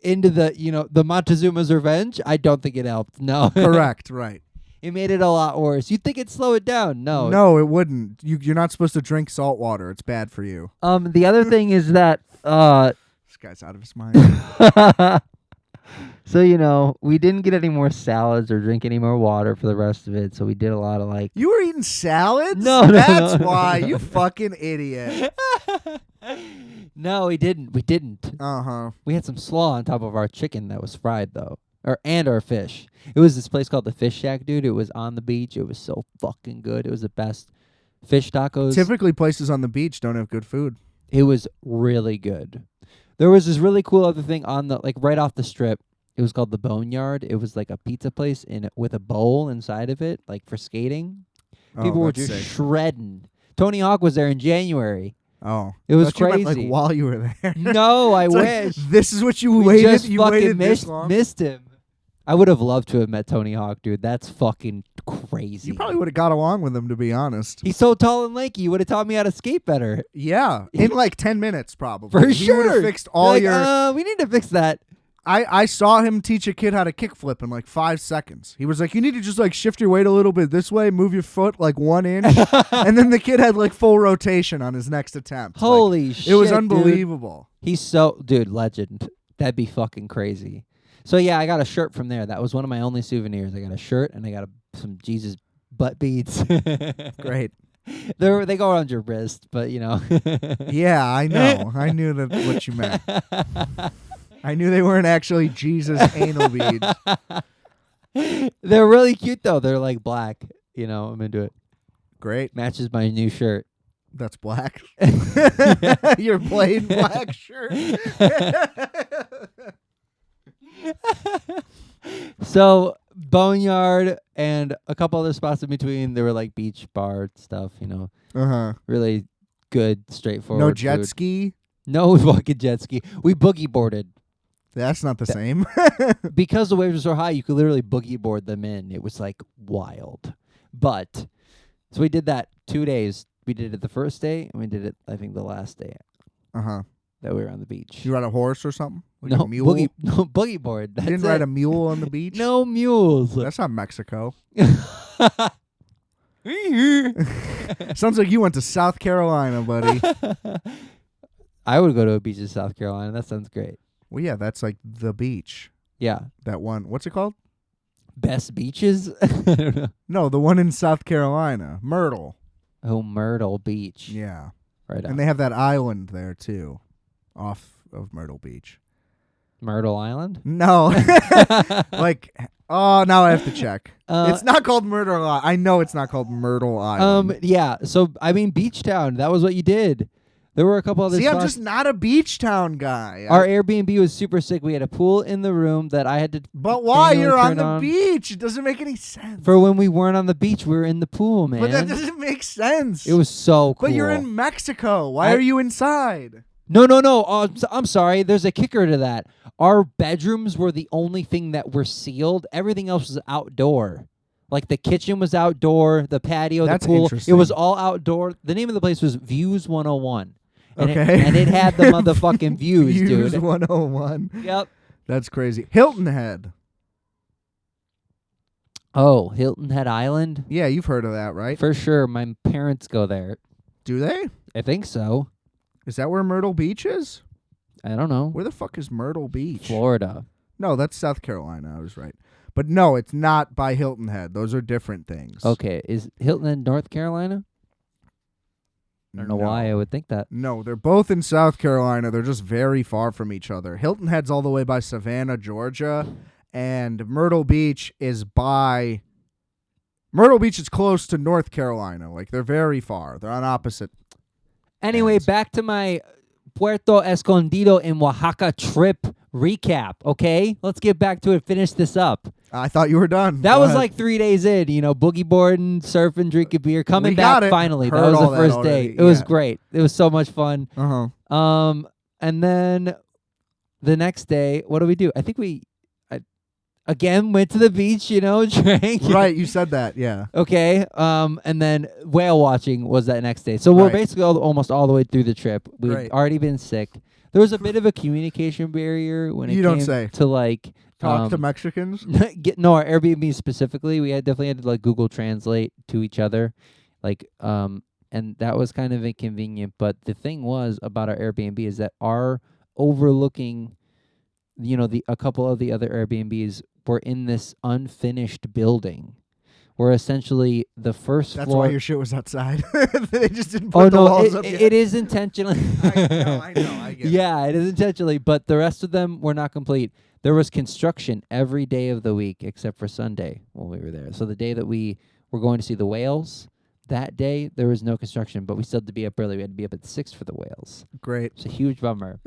into the, the Montezuma's Revenge. I don't think it helped. No. Correct, right. It made it a lot worse. You'd think it'd slow it down. No. No, it wouldn't. You're not supposed to drink salt water. It's bad for you. The other thing is that This guy's out of his mind. so we didn't get any more salads or drink any more water for the rest of it. So we did a lot of like You were eating salads? No, no, That's no. why. You fucking idiot. No, we didn't. We didn't. Uh-huh. We had some slaw on top of our chicken that was fried though. And our fish. It was this place called the Fish Shack, dude. It was on the beach. It was so fucking good. It was the best fish tacos. Typically, places on the beach don't have good food. It was really good. There was this really cool other thing on the right off the strip. It was called the Boneyard. It was like a pizza place with a bowl inside of it, like for skating. People were that's just sick. shredding. Tony Hawk was there in January. Oh. It was Thought you meant, crazy. like while you were there. No, I It's like, wish. this is what you We waited. just You fucking waited this long. missed him. I would have loved to have met Tony Hawk, dude. That's fucking crazy. You probably would have got along with him, to be honest. He's so tall and lanky. You would have taught me how to skate better. Yeah, in like 10 minutes, probably. For He would sure. have fixed all Like, your. we need to fix that. I saw him teach a kid how to kickflip in like 5 seconds. He was like, you need to just like shift your weight a little bit this way, move your foot like 1 inch. And then the kid had like full rotation on his next attempt. Holy shit, It was dude. unbelievable. He's dude, legend. That'd be fucking crazy. So yeah, I got a shirt from there. That was one of my only souvenirs. I got a shirt and I got some Jesus butt beads. Great. They go around your wrist, but Yeah, I know. I knew that what you meant. I knew they weren't actually Jesus anal beads. They're really cute though. They're like black. I'm into it. Great. Matches my new shirt. That's black. Your plain black shirt. So Boneyard and a couple other spots in between. There were like beach bar stuff. Uh-huh. Really good, straightforward. No jet food. ski? No fucking jet ski. We boogie boarded. That's not the same. Because the waves were so high, you could literally boogie board them in. It was like wild. But so we did that 2 days. We did it the first day, and we did it, I think, the last day Uh-huh. that we were on the beach. You ride a horse or something? Like no a mule? boogie board. You That's didn't it. ride a mule on the beach? No mules. That's not Mexico. Sounds like you went to South Carolina, buddy. I would go to a beach in South Carolina. That sounds great. Well, yeah, that's like the beach. Yeah. That one. What's it called? Best beaches? I don't know. No, the one in South Carolina, Myrtle. Oh, Myrtle Beach. Yeah. Right on. And they have that island there too, off of Myrtle Beach. Myrtle Island? No, like now I have to check. It's not called Myrtle. I know it's not called Myrtle Island. Yeah. So I mean, Beach Town. That was what you did. There were a couple other See, spots. I'm just not a beach town guy. Our Airbnb was super sick. We had a pool in the room that I had to. But why manually you're on turn the beach? It doesn't make any sense. For when we weren't on the beach, we were in the pool, man. But that doesn't make sense. It was so cool. But you're in Mexico. Why are you inside? No. I'm sorry. There's a kicker to that. Our bedrooms were the only thing that were sealed. Everything else was outdoor. Like the kitchen was outdoor, the patio, That's the pool. interesting. It was all outdoor. The name of the place was Views 101. And Okay. and it had the motherfucking views, Views dude. 101. Yep. That's crazy. Hilton Head. Oh, Hilton Head Island? Yeah, you've heard of that, right? For sure. My parents go there. Do they? I think so. Is that where Myrtle Beach is? I don't know. Where the fuck is Myrtle Beach? Florida. No, that's South Carolina. I was right. But no, it's not by Hilton Head. Those are different things. Okay. Is Hilton Head North Carolina? I don't know why I would think that. No, they're both in South Carolina. They're just very far from each other. Hilton Head's all the way by Savannah, Georgia, and Myrtle Beach is close to North Carolina. Like, they're very far. They're on opposite. Anyway, ends. back to my Puerto Escondido in Oaxaca trip recap, okay? Let's get back to it. Finish this up. I thought you were done. That Go was ahead. like 3 days in, boogie boarding, surfing, drinking beer, coming We got back it. finally. Heard That was all the that first already, day. It was yeah. great. It was so much fun. Uh-huh. And then the next day, what do we do? I think we again went to the beach, drank. Right, you said that, yeah. Okay. And then whale watching was that next day. So we're Right. basically almost all the way through the trip. We'd Great. already been sick. There was a bit of a communication barrier when it You came don't say. to like Talk to Mexicans? our Airbnb specifically. We definitely had to like Google Translate to each other, and that was kind of inconvenient. But the thing was about our Airbnb is that our overlooking, a couple of the other Airbnbs were in this unfinished building, where essentially the first That's floor. why your shit was outside. They just didn't put the walls up yet. It is intentionally. I know, I get it. Yeah, it is intentionally, but the rest of them were not complete. There was construction every day of the week except for Sunday when we were there. So the day that we were going to see the whales, that day there was no construction, but we still had to be up early. We had to be up at 6 for the whales. Great. It's a huge bummer.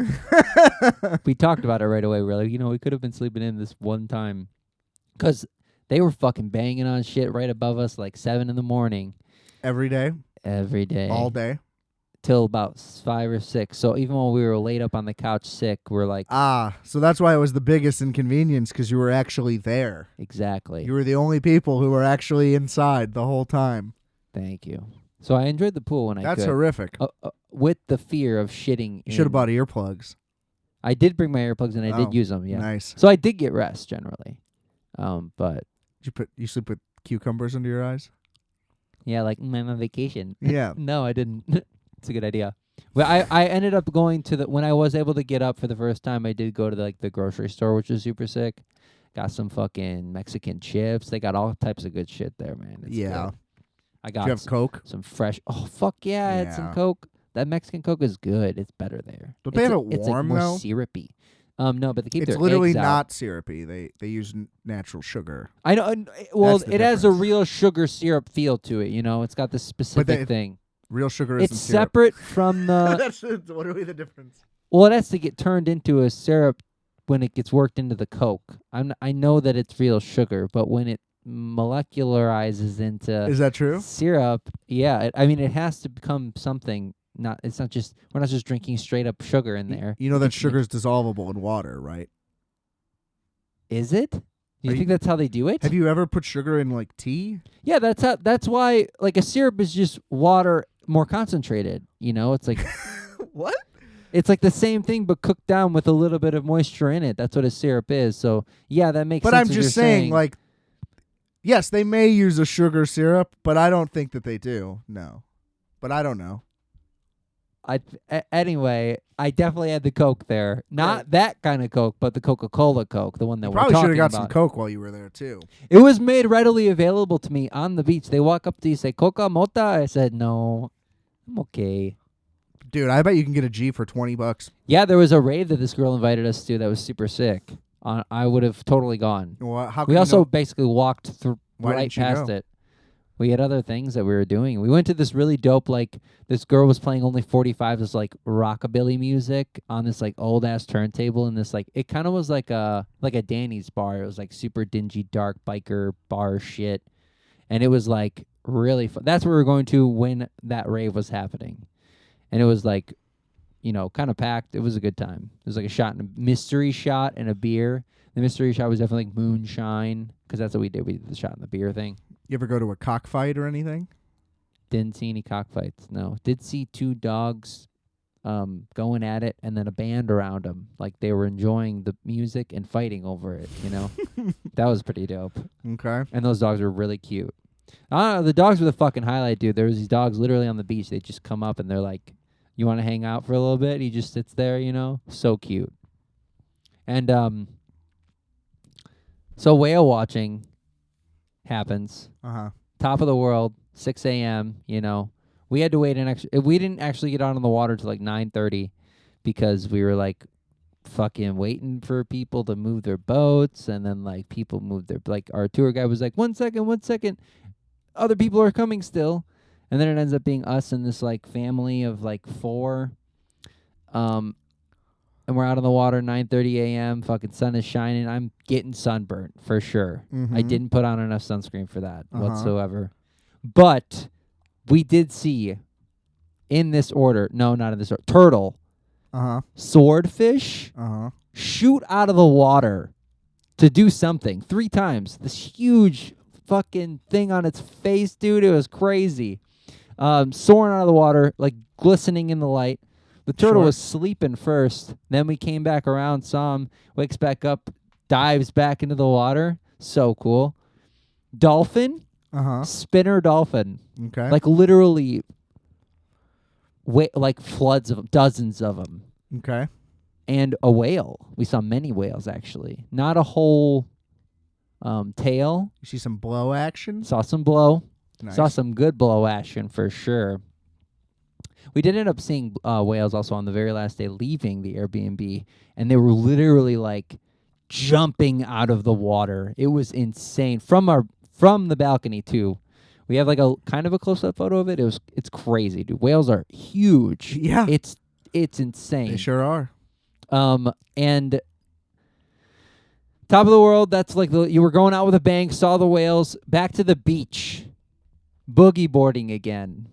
We talked about it right away. We're like, we could have been sleeping in this one time. Because they were fucking banging on shit right above us like 7 in the morning. Every day? Every day. All day? Till about 5 or 6. So even while we were laid up on the couch sick, we're like... So that's why it was the biggest inconvenience, because you were actually there. Exactly. You were the only people who were actually inside the whole time. Thank you. So I enjoyed the pool when I could. That's horrific. With the fear of shitting. You should have bought earplugs. I did bring my earplugs and I did use them, yeah. Nice. So I did get rest generally. But... You sleep with cucumbers under your eyes? Yeah, like I'm on vacation. Yeah. No, I didn't. It's a good idea. But I ended up going to when I was able to get up for the first time, I did go to the grocery store, which was super sick. Got some fucking Mexican chips. They got all types of good shit there, man. It's Yeah. good. I got Do you have Coke? some fresh. Oh fuck yeah! I had some Yeah. Coke. That Mexican Coke is good. It's better there. Don't they have it It's like warm, more though? syrupy. No, but they keep It's their literally eggs out. not syrupy. They use natural sugar. I know. Well, That's the it has a difference. real sugar syrup feel to it. It's got this specific thing. Real sugar isn't It's syrup. separate from the. That's literally the difference. Well, it has to get turned into a syrup when it gets worked into the Coke. I know that it's real sugar, but when it molecularizes into Is that true? syrup, yeah. It has to become something. We're not just drinking straight up sugar in there. You know that It's- sugar's dissolvable in water, right? Is it? Do you Are think that's how they do it? Have you ever put sugar in like tea? Yeah, that's why like a syrup is just water more concentrated. It's like What? it's like the same thing but cooked down with a little bit of moisture in it. That's what a syrup is. So yeah, that makes But sense. I'm what just you're saying, like, yes, they may use a sugar syrup, but I don't think that they do. No. But I don't know. Anyway, I definitely had the Coke there. Not that kind of Coke, but the Coca-Cola Coke, the one that You we're probably should talking have got about. some Coke while you were there too. It was made readily available to me on the beach. They walk up to you, say Coca Mota. I said no, I'm okay. Dude, I bet you can get a G for $20. Yeah, there was a rave that this girl invited us to that was super sick. I would have totally gone. Well, how We can also you know? basically walked through Why right didn't you past go? it. We had other things that we were doing. We went to this really dope, like, this girl was playing only 45s, this, like, rockabilly music on this, like, old-ass turntable, and this, like, it kind of was like a Danny's bar. It was, like, super dingy, dark biker bar shit, and it was, like, really fun. That's where we were going to when that rave was happening, and it was, like, you know, kind of packed. It was a good time. It was, like, a mystery shot and a beer. The mystery shot was definitely, like, moonshine, because that's what we did. We did the shot and the beer thing. You ever go to a cockfight or anything? Didn't see any cockfights. No. Did see two dogs going at it and then a band around them. Like they were enjoying the music and fighting over it, you know? That was pretty dope. Okay. And those dogs were really cute. I don't know. The dogs were the fucking highlight, dude. There was these dogs literally on the beach. They just come up and they're like, you want to hang out for a little bit? He just sits there, you know? So cute. And so whale watching happens. Uh-huh. Top of the world, 6 a.m., you know. We had to wait we didn't actually get out on the water till like 9:30 because we were like fucking waiting for people to move their boats, and then like people moved their, like our tour guide was like, 1 second, other people are coming still. And then it ends up being us and this like family of like 4. And we're out on the water 9:30 a.m. Fucking sun is shining. I'm getting sunburnt for sure. Mm-hmm. I didn't put on enough sunscreen for that Uh-huh. whatsoever. But we did see in this order, no, not in this order, turtle, Uh-huh. swordfish Uh-huh. shoot out of the water to do something 3 times. This huge fucking thing on its face, dude. It was crazy. Soaring out of the water, like glistening in the light. The turtle Sure. was sleeping first. Then we came back around, saw him, wakes back up, dives back into the water. So cool. Dolphin, Uh-huh. spinner dolphin. Okay. Like literally, like floods of them, dozens of them. Okay. And a whale. We saw many whales, actually. Not a whole tail. You see some blow action? Saw some blow. Nice. Saw some good blow action for sure. We did end up seeing whales also on the very last day leaving the Airbnb, and they were literally like jumping out of the water. It was insane from the balcony too. We have like a kind of a close-up photo of it. It's crazy, dude. Whales are huge. Yeah. It's insane. They sure are. And top of the world, that's like you were going out with a bang, saw the whales, back to the beach, boogie boarding again.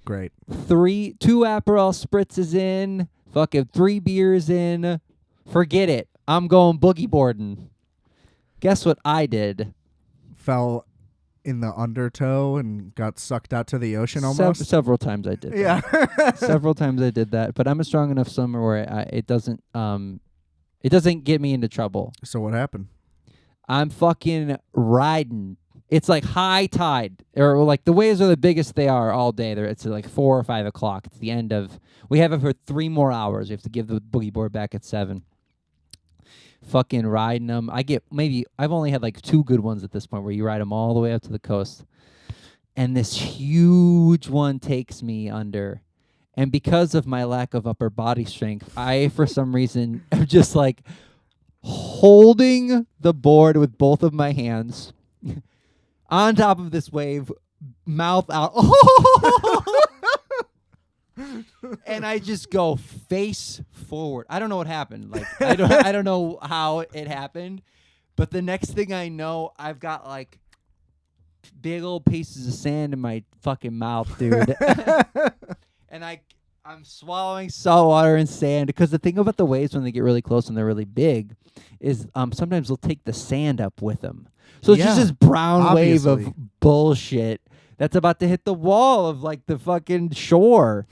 Great. 2 Aperol spritzes in, fucking 3 beers in. Forget it. I'm going boogie boarding. Guess what I did? Fell in the undertow and got sucked out to the ocean almost? Several times I did that. Yeah. Several times I did that, but I'm a strong enough swimmer where it doesn't get me into trouble. So what happened? I'm fucking riding. It's like high tide, or like the waves are the biggest they are all day. It's like 4 or 5 o'clock. It's the end of. We have it for 3 more hours. We have to give the boogie board back at 7. Fucking riding them. I've only had like 2 good ones at this point where you ride them all the way up to the coast, and this huge one takes me under. And because of my lack of upper body strength, I for some reason am just like holding the board with both of my hands. On top of this wave, mouth out. And I just go face forward. I don't know what happened. Like I don't know how it happened. But the next thing I know, I've got like big old pieces of sand in my fucking mouth, dude. And I'm swallowing salt water and sand, because the thing about the waves when they get really close and they're really big is sometimes they'll take the sand up with them. So it's just this brown wave obviously. of bullshit that's about to hit the wall of like the fucking shore.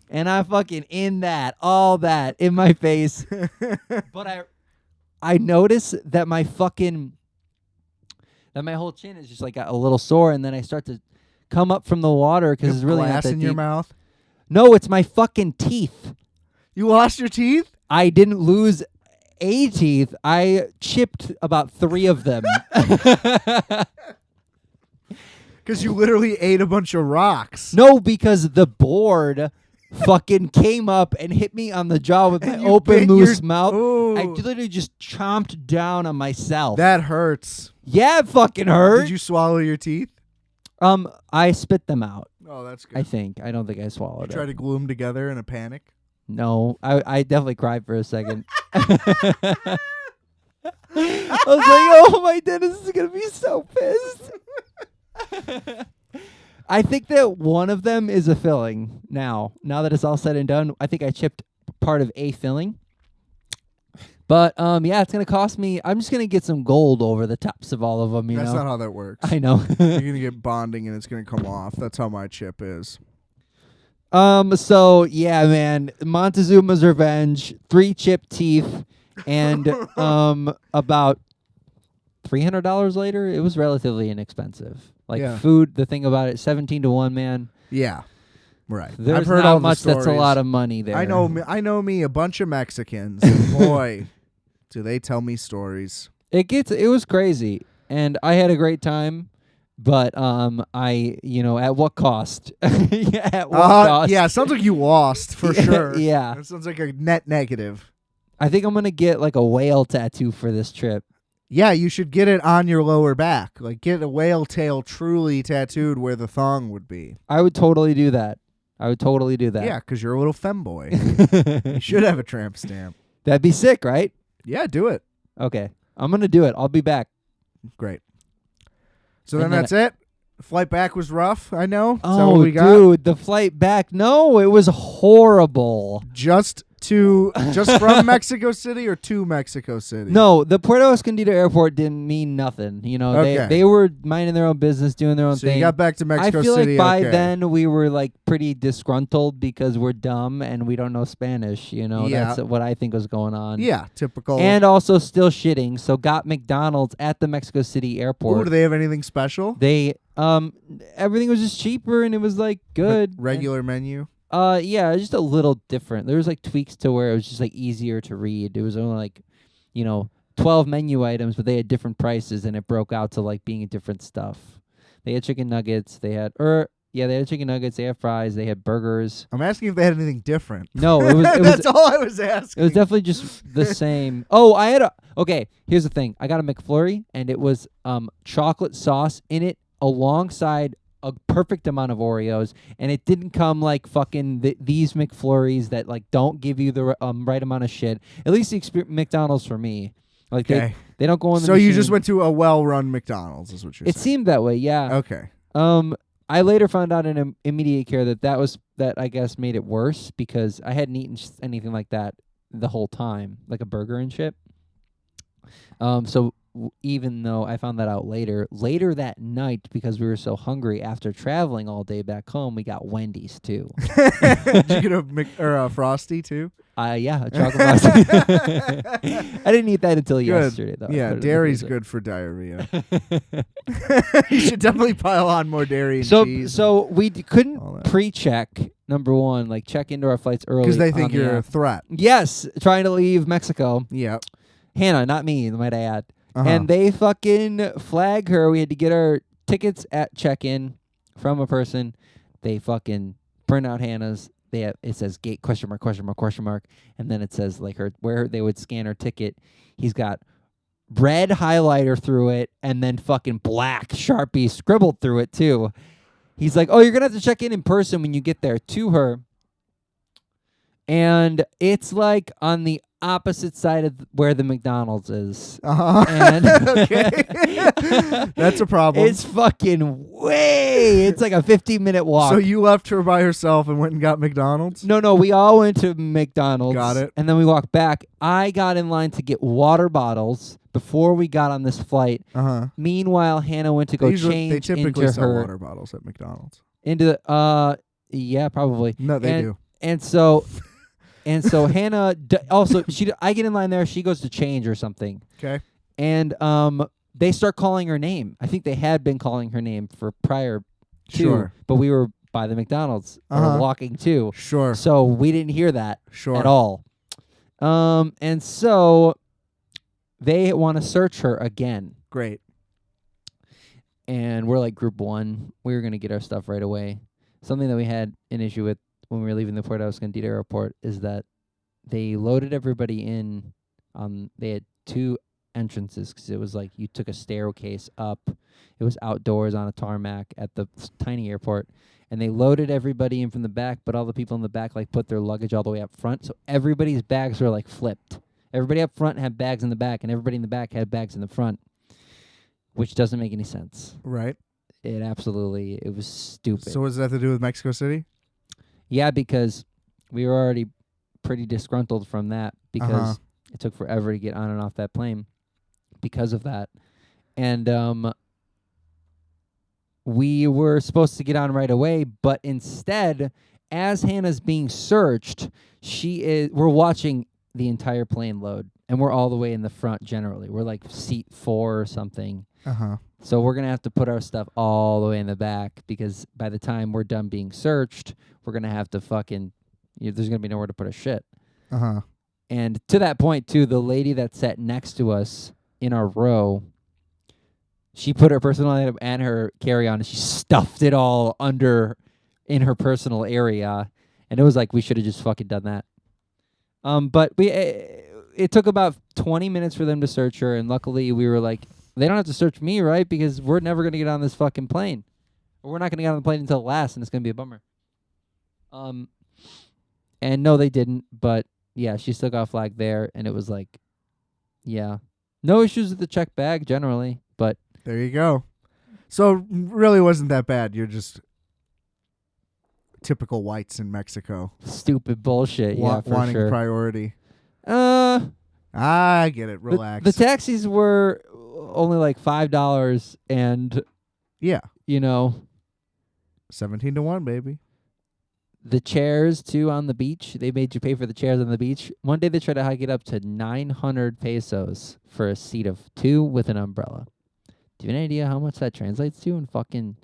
And I'm fucking in all that in my face. But I notice that my whole chin is just like a little sore, and then I start to come up from the water because it's really not glass that in deep. your mouth? No, it's my fucking teeth. You lost your teeth? I didn't lose a teeth. I chipped about 3 of them. Because you literally ate a bunch of rocks. No, because the board fucking came up and hit me on the jaw with my And you open bit moose your- mouth. Ooh. I literally just chomped down on myself. That hurts. Yeah, it fucking hurt. Did you swallow your teeth? I spit them out. Oh, that's good. I think. I don't think I swallowed Try it. to glue them together in a panic. No, I definitely cried for a second. I was like, oh, my dentist is going to be so pissed. I think that one of them is a filling now. Now that it's all said and done, I think I chipped part of a filling. But, yeah, it's going to cost me. I'm just going to get some gold over the tops of all of them, That's know? not how that works. I know. You're going to get bonding and it's going to come off. That's how my chip is. So, yeah, man, Montezuma's Revenge, 3 chipped teeth, and about $300 later, it was relatively inexpensive. Like Yeah. food, the thing about it, 17 to 1, man. Yeah. Right. There's I've heard not all much the that's a stories. lot of money there. I know me a bunch of Mexicans. And boy, do they tell me stories. It was crazy, and I had a great time, but at what cost? At what cost? Yeah, sounds like you lost for sure. Yeah. That sounds like a net negative. I think I'm going to get like a whale tattoo for this trip. Yeah, you should get it on your lower back. Like get a whale tail truly tattooed where the thong would be. I would totally do that. Yeah, because you're a little femboy. You should have a tramp stamp. That'd be sick, right? Yeah, do it. Okay. I'm going to do it. I'll be back. Great. So And then then that's it? Flight back was rough, I know. Is that what Oh, we got? dude, the flight back. No, it was horrible. Just from Mexico City or to Mexico City? No, the Puerto Escondido airport didn't mean nothing. You know, Okay. they were minding their own business, doing their own So thing. you got back to Mexico I feel City. like by okay. then we were like pretty disgruntled because we're dumb and we don't know Spanish. You know, Yeah. that's what I think was going on. Yeah, typical. And also still shitting. So got McDonald's at the Mexico City airport. Ooh, do they have anything special? They everything was just cheaper and it was like good. Regular menu? Yeah, just a little different. There was like tweaks to where it was just like easier to read. It was only like, 12 menu items, but they had different prices and it broke out to like being different stuff. They had chicken nuggets. They had chicken nuggets. They had fries. They had burgers. I'm asking if they had anything different. No, it was. That's all I was asking. It was definitely just the same. Oh, okay, here's the thing. I got a McFlurry and it was chocolate sauce in it alongside a perfect amount of Oreos, and it didn't come like fucking these McFlurries that like don't give you the right amount of shit. At least the McDonald's for me, like Okay. they don't go in the So you machine. just went to a well-run McDonald's, is what you're It saying. seemed that way, yeah. Okay. I later found out in immediate care that I guess made it worse because I hadn't eaten anything like that the whole time, like a burger and shit. So even though I found that out later that night because we were so hungry after traveling all day back home, we got Wendy's too. Did you get a Frosty too? Yeah, a chocolate frosty. I didn't eat that until yesterday though. Yeah, I put it in the dairy's freezer. good for diarrhea. You should definitely pile on more dairy and cheese. So we all couldn't that. pre-check, number one, like check into our flights early. Because they on think the you're a app. threat. Yes, trying to leave Mexico. Yeah. Hannah, not me, might I add. Uh-huh. And they fucking flag her. We had to get our tickets at check-in from a person. They fucking print out Hannah's. It says gate ? And then it says like where they would scan her ticket. He's got red highlighter through it and then fucking black Sharpie scribbled through it too. He's like, "Oh, you're going to have to check in person when you get there," to her. And it's like on the opposite side of where the McDonald's is. Uh-huh. And okay. That's a problem. It's fucking way. It's like a 15-minute walk. So you left her by herself and went and got McDonald's? No, we all went to McDonald's. Got it. And then we walked back. I got in line to get water bottles before we got on this flight. Uh-huh. Meanwhile, Hannah went to go change They typically into sell her water bottles at McDonald's. into the yeah, probably. No, they do. And so Hannah also I get in line there, she goes to change or something. Okay. And they start calling her name. I think they had been calling her name for prior to, Sure. but we were by the McDonald's Uh-huh. or walking to. Sure. So we didn't hear that Sure. at all. And so they want to search her again. Great. And we're like group 1. We were going to get our stuff right away. Something that we had an issue with when we were leaving the Port Escondido airport is that they loaded everybody in. They had 2 entrances because it was like you took a staircase up. It was outdoors on a tarmac at the tiny airport. And they loaded everybody in from the back, but all the people in the back like put their luggage all the way up front. So everybody's bags were like flipped. Everybody up front had bags in the back, and everybody in the back had bags in the front, which doesn't make any sense. Right. It was stupid. So what does that have to do with Mexico City? Yeah, because we were already pretty disgruntled from that because it took forever to get on and off that plane because of that. And we were supposed to get on right away, but instead, as Hannah's being searched, we're watching the entire plane load, and we're all the way in the front generally. We're like seat 4 or something. So we're going to have to put our stuff all the way in the back because by the time we're done being searched, we're going to have to there's going to be nowhere to put our shit. And to that point, too, the lady that sat next to us in our row, she put her personal item and her carry-on, and she stuffed it all in her personal area. And it was like we should have just fucking done that. But it took about 20 minutes for them to search her, and luckily we were like, they don't have to search me, right? Because we're never going to get on this fucking plane. Or we're not going to get on the plane until last, and it's going to be a bummer. And no, they didn't, but yeah, she still got flagged there, and it was like, yeah. No issues with the checked bag generally, but... There you go. So really wasn't that bad. You're just typical whites in Mexico. Stupid bullshit, yeah, for wanting sure. priority. I get it. Relax. The taxis were only like $5, and yeah, 17 to 1, baby. The chairs too on the beach. They made you pay for the chairs on the beach. One day they tried to hike it up to 900 pesos for a seat of 2 with an umbrella. Do you have any idea how much that translates to in fucking...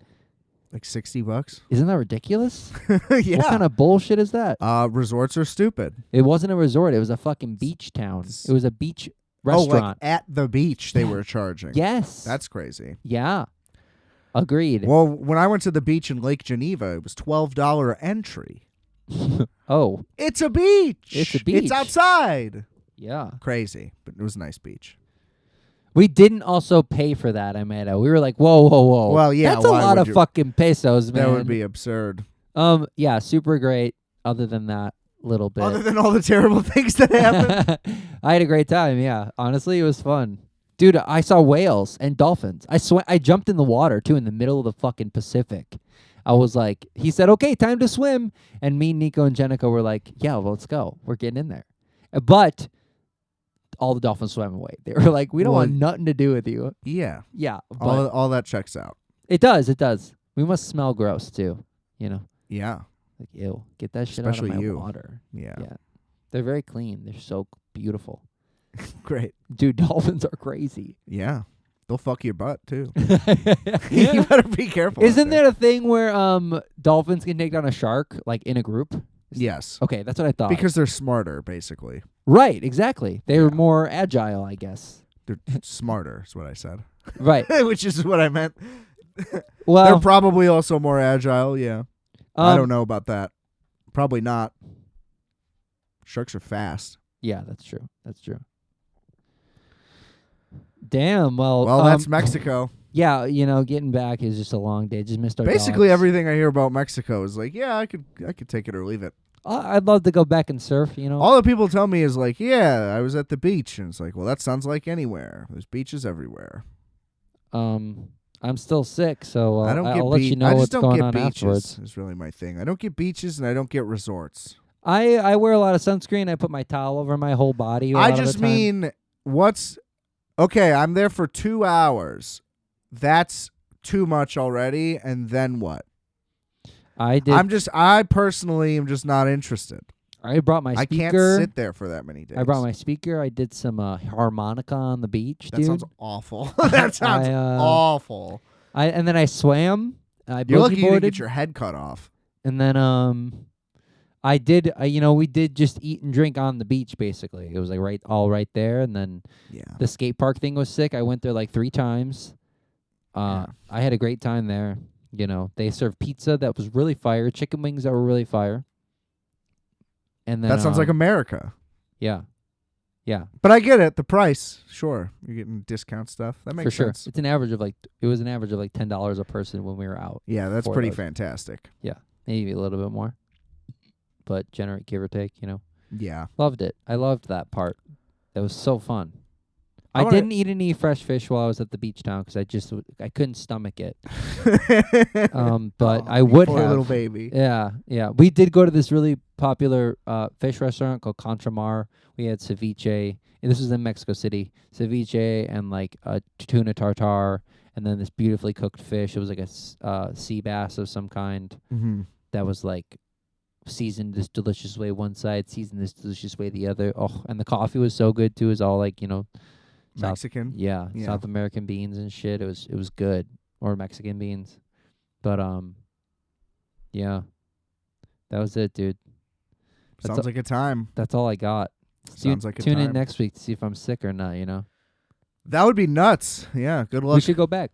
Like $60? Isn't that ridiculous? Yeah. What kind of bullshit is that? Resorts are stupid. It wasn't a resort. It was a fucking beach town. It was a beach restaurant. Oh, like at the beach they were charging. Yes. That's crazy. Yeah. Agreed. Well, when I went to the beach in Lake Geneva, it was $12 entry. Oh. It's a beach. It's a beach. It's outside. Yeah. Crazy, but it was a nice beach. We didn't also pay for that, I might add. We were like, whoa. Well, yeah. That's a lot of fucking pesos, man. That would be absurd. Yeah, super great. Other than that little bit. Other than all the terrible things that happened. I had a great time, yeah. Honestly, it was fun. Dude, I saw whales and dolphins. I jumped in the water, too, in the middle of the fucking Pacific. I was like, he said, okay, time to swim. And me, Nico, and Jenica were like, yeah, well, let's go. We're getting in there. But all the dolphins swam away. They were like, we don't want nothing to do with you. Yeah. Yeah. All that checks out. It does. We must smell gross, too. Yeah. Like, ew. Get that shit Especially out of my you. water. Yeah. They're very clean. They're so beautiful. Great. Dude, dolphins are crazy. Yeah. They'll fuck your butt, too. You better be careful. Isn't there a thing where dolphins can take down a shark, like, in a group? Yes. Okay, that's what I thought. Because they're smarter, basically. Right, exactly. They're more agile, I guess. They're smarter, is what I said. Right. Which is what I meant. Well, they're probably also more agile, yeah. I don't know about that. Probably not. Sharks are fast. Yeah, that's true. Damn, well... Well, that's Mexico. Yeah, getting back is just a long day. Just missed our Basically, dogs. everything I hear about Mexico is like, yeah, I could take it or leave it. I'd love to go back and surf, All the people tell me is like, yeah, I was at the beach. And it's like, well, that sounds like anywhere. There's beaches everywhere. I'm still sick, so I'll let you know what's going on afterwards. Is really my thing. I don't get beaches and I don't get resorts. I wear a lot of sunscreen. I put my towel over my whole body. I just mean, okay, I'm there for 2 hours. That's too much already. And then what? I personally am just not interested. I brought my speaker. I can't sit there for that many days. I brought my speaker. I did some harmonica on the beach, That dude. sounds awful. That sounds awful. And then I swam. I You're lucky you didn't boogie-boarded. get your head cut off. And then I did we did just eat and drink on the beach basically. It was like right there, and then Yeah. the skate park thing was sick. I went there like 3 times. Yeah. I had a great time there. They served pizza that was really fire, chicken wings that were really fire. And then That sounds like America. yeah. Yeah. But I get it. The price, sure. You're getting discount stuff. That makes For sure. sense. It was an average of like $10 a person when we were out. Yeah, that's for pretty those. fantastic. Yeah. Maybe a little bit more. But give or take, Yeah. Loved it. I loved that part. That was so fun. I I wanna- didn't eat any fresh fish while I was at the beach town because I couldn't stomach it. But Oh, I would poor have. little baby. Yeah, yeah. We did go to this really popular fish restaurant called Contramar. We had ceviche. And this was in Mexico City. Ceviche and like tuna tartare, and then this beautifully cooked fish. It was like a sea bass of some kind Mm-hmm. that was like seasoned this delicious way one side, seasoned this delicious way the other. Oh, and the coffee was so good too. It was all like South, Mexican. yeah, Yeah. South American beans and shit. It was good, or Mexican beans, but yeah, that was it, dude. Sounds like a time. That's all I got. Sounds like a Tune in time. next week to see if I'm sick or not. That would be nuts. Yeah, good luck. We should go back.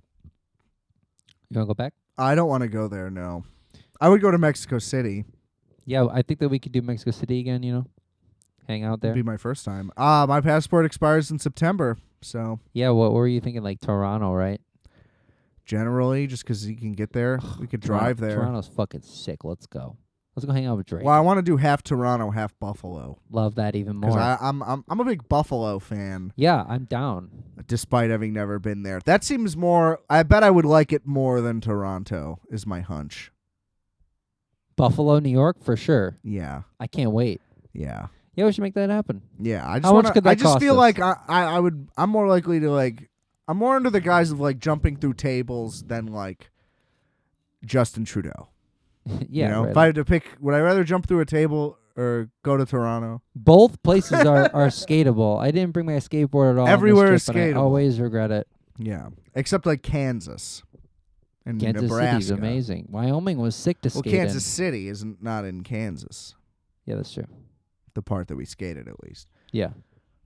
You wanna go back? I don't want to go there, no. I would go to Mexico City. Yeah, I think that we could do Mexico City again. Hang out there. It'd be my first time. My passport expires in September, so Yeah, what were you thinking? Like Toronto, right? generally, just 'cause you can get there, we could drive there. Toronto's fucking sick. Let's go. Let's go hang out with Drake. Well, I want to do half Toronto, half Buffalo. Love that even Because more. I'm a big Buffalo fan, Yeah, I'm down. despite having never been there. That seems more. I bet I would like it more than Toronto. Is my hunch. Buffalo, New York, for sure. Yeah, I can't wait. yeah, Yeah, we should make that happen. yeah. I just How much wanna, could that I just cost feel us? like I would. I'm more likely to like. I'm more into the guys of like jumping through tables than like Justin Trudeau. Yeah, right If I had to pick, would I rather jump through a table or go to Toronto? both places are skatable. I didn't bring my skateboard at all. on this Everywhere is trip, and I skatable. always regret it. Yeah, except like Kansas and Kansas Nebraska. City's amazing. Wyoming was sick to Well, skate Kansas in. City isn't not in Kansas. Yeah, that's true. The part that we skated, at least. Yeah,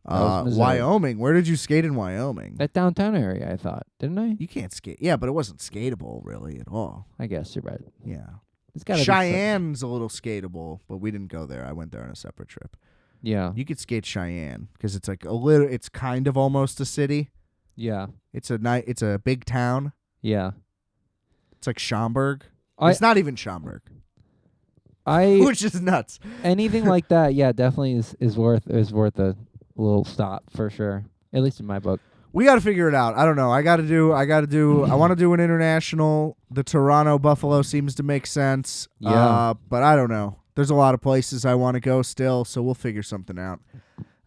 was Missouri. Wyoming. Where did you skate in Wyoming? that downtown area. I thought, didn't I? You can't skate. Yeah, but it wasn't skatable really at all. I guess you're right. Yeah. It's got Cheyenne's a little skatable, but we didn't go there. I went there on a separate trip. Yeah, You could skate Cheyenne because it's like a little. It's kind of almost a city. yeah, It's a big town. yeah. It's like Schaumburg. I- It's not even Schaumburg, I which is nuts. anything like that. Yeah, definitely is worth a little stop for sure. At least in my book. We got to figure it out. I don't know. I want to do an international. The Toronto Buffalo seems to make sense. Yeah. But I don't know. There's a lot of places I want to go still, so we'll figure something out.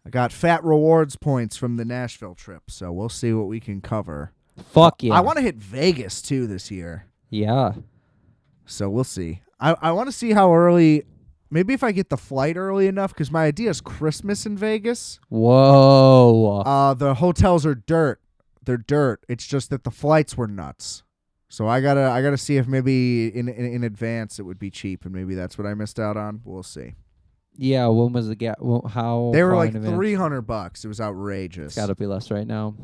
I got fat rewards points from the Nashville trip, so we'll see what we can cover. Fuck yeah. I want to hit Vegas too this year, Yeah. so we'll see. I want to see how early. Maybe if I get the flight early enough, because my idea is Christmas in Vegas. Whoa. The hotels are dirt. They're dirt. It's just that the flights were nuts. So I gotta see if maybe in advance it would be cheap, and maybe that's what I missed out on. We'll see. Yeah. When was the gap? Well, how? They were far like in advance? $300. It was outrageous. It's got to be less right now.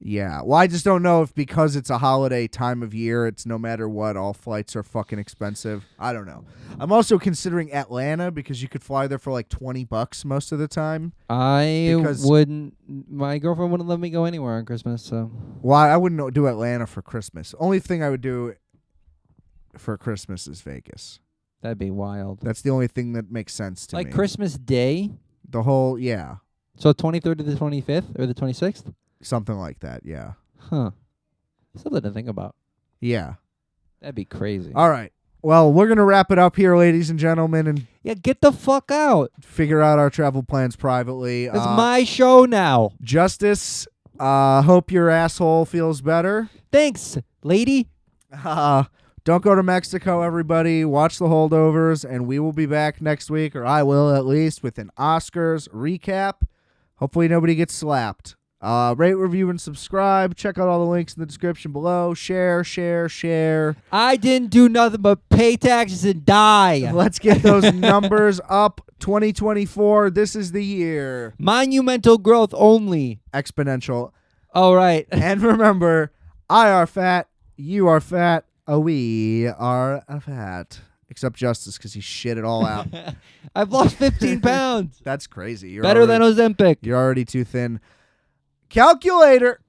Yeah. Well, I just don't know if because it's a holiday time of year, it's no matter what, all flights are fucking expensive. I don't know. I'm also considering Atlanta because you could fly there for like $20 most of the time. Because- wouldn't. My girlfriend wouldn't let me go anywhere on Christmas. So Well, I wouldn't do Atlanta for Christmas. Only thing I would do for Christmas is Vegas. that'd be wild. That's the only thing that makes sense to Like me. Christmas Day. The whole, yeah, So 23rd to the 25th or the 26th. something like that, yeah. Huh. Something to think about. Yeah. That'd be crazy. All right. Well, we're going to wrap it up here, ladies and gentlemen, and Yeah, get the fuck out. figure out our travel plans privately. It's my show now. Justice, hope your asshole feels better. Thanks, lady. Don't go to Mexico, everybody. Watch the Holdovers, and we will be back next week, or I will at least, with an Oscars recap. Hopefully nobody gets slapped. Rate, review, and subscribe. Check out all the links in the description below. Share. I didn't do nothing but pay taxes and die. Let's get those numbers up. 2024, this is the year. Monumental growth only. Exponential. All right. And remember, I are fat, you are fat, we are fat. Except Justis, because he shit it all out. I've lost 15 pounds. That's crazy. Better than Ozempic. You're already too thin. Calculator.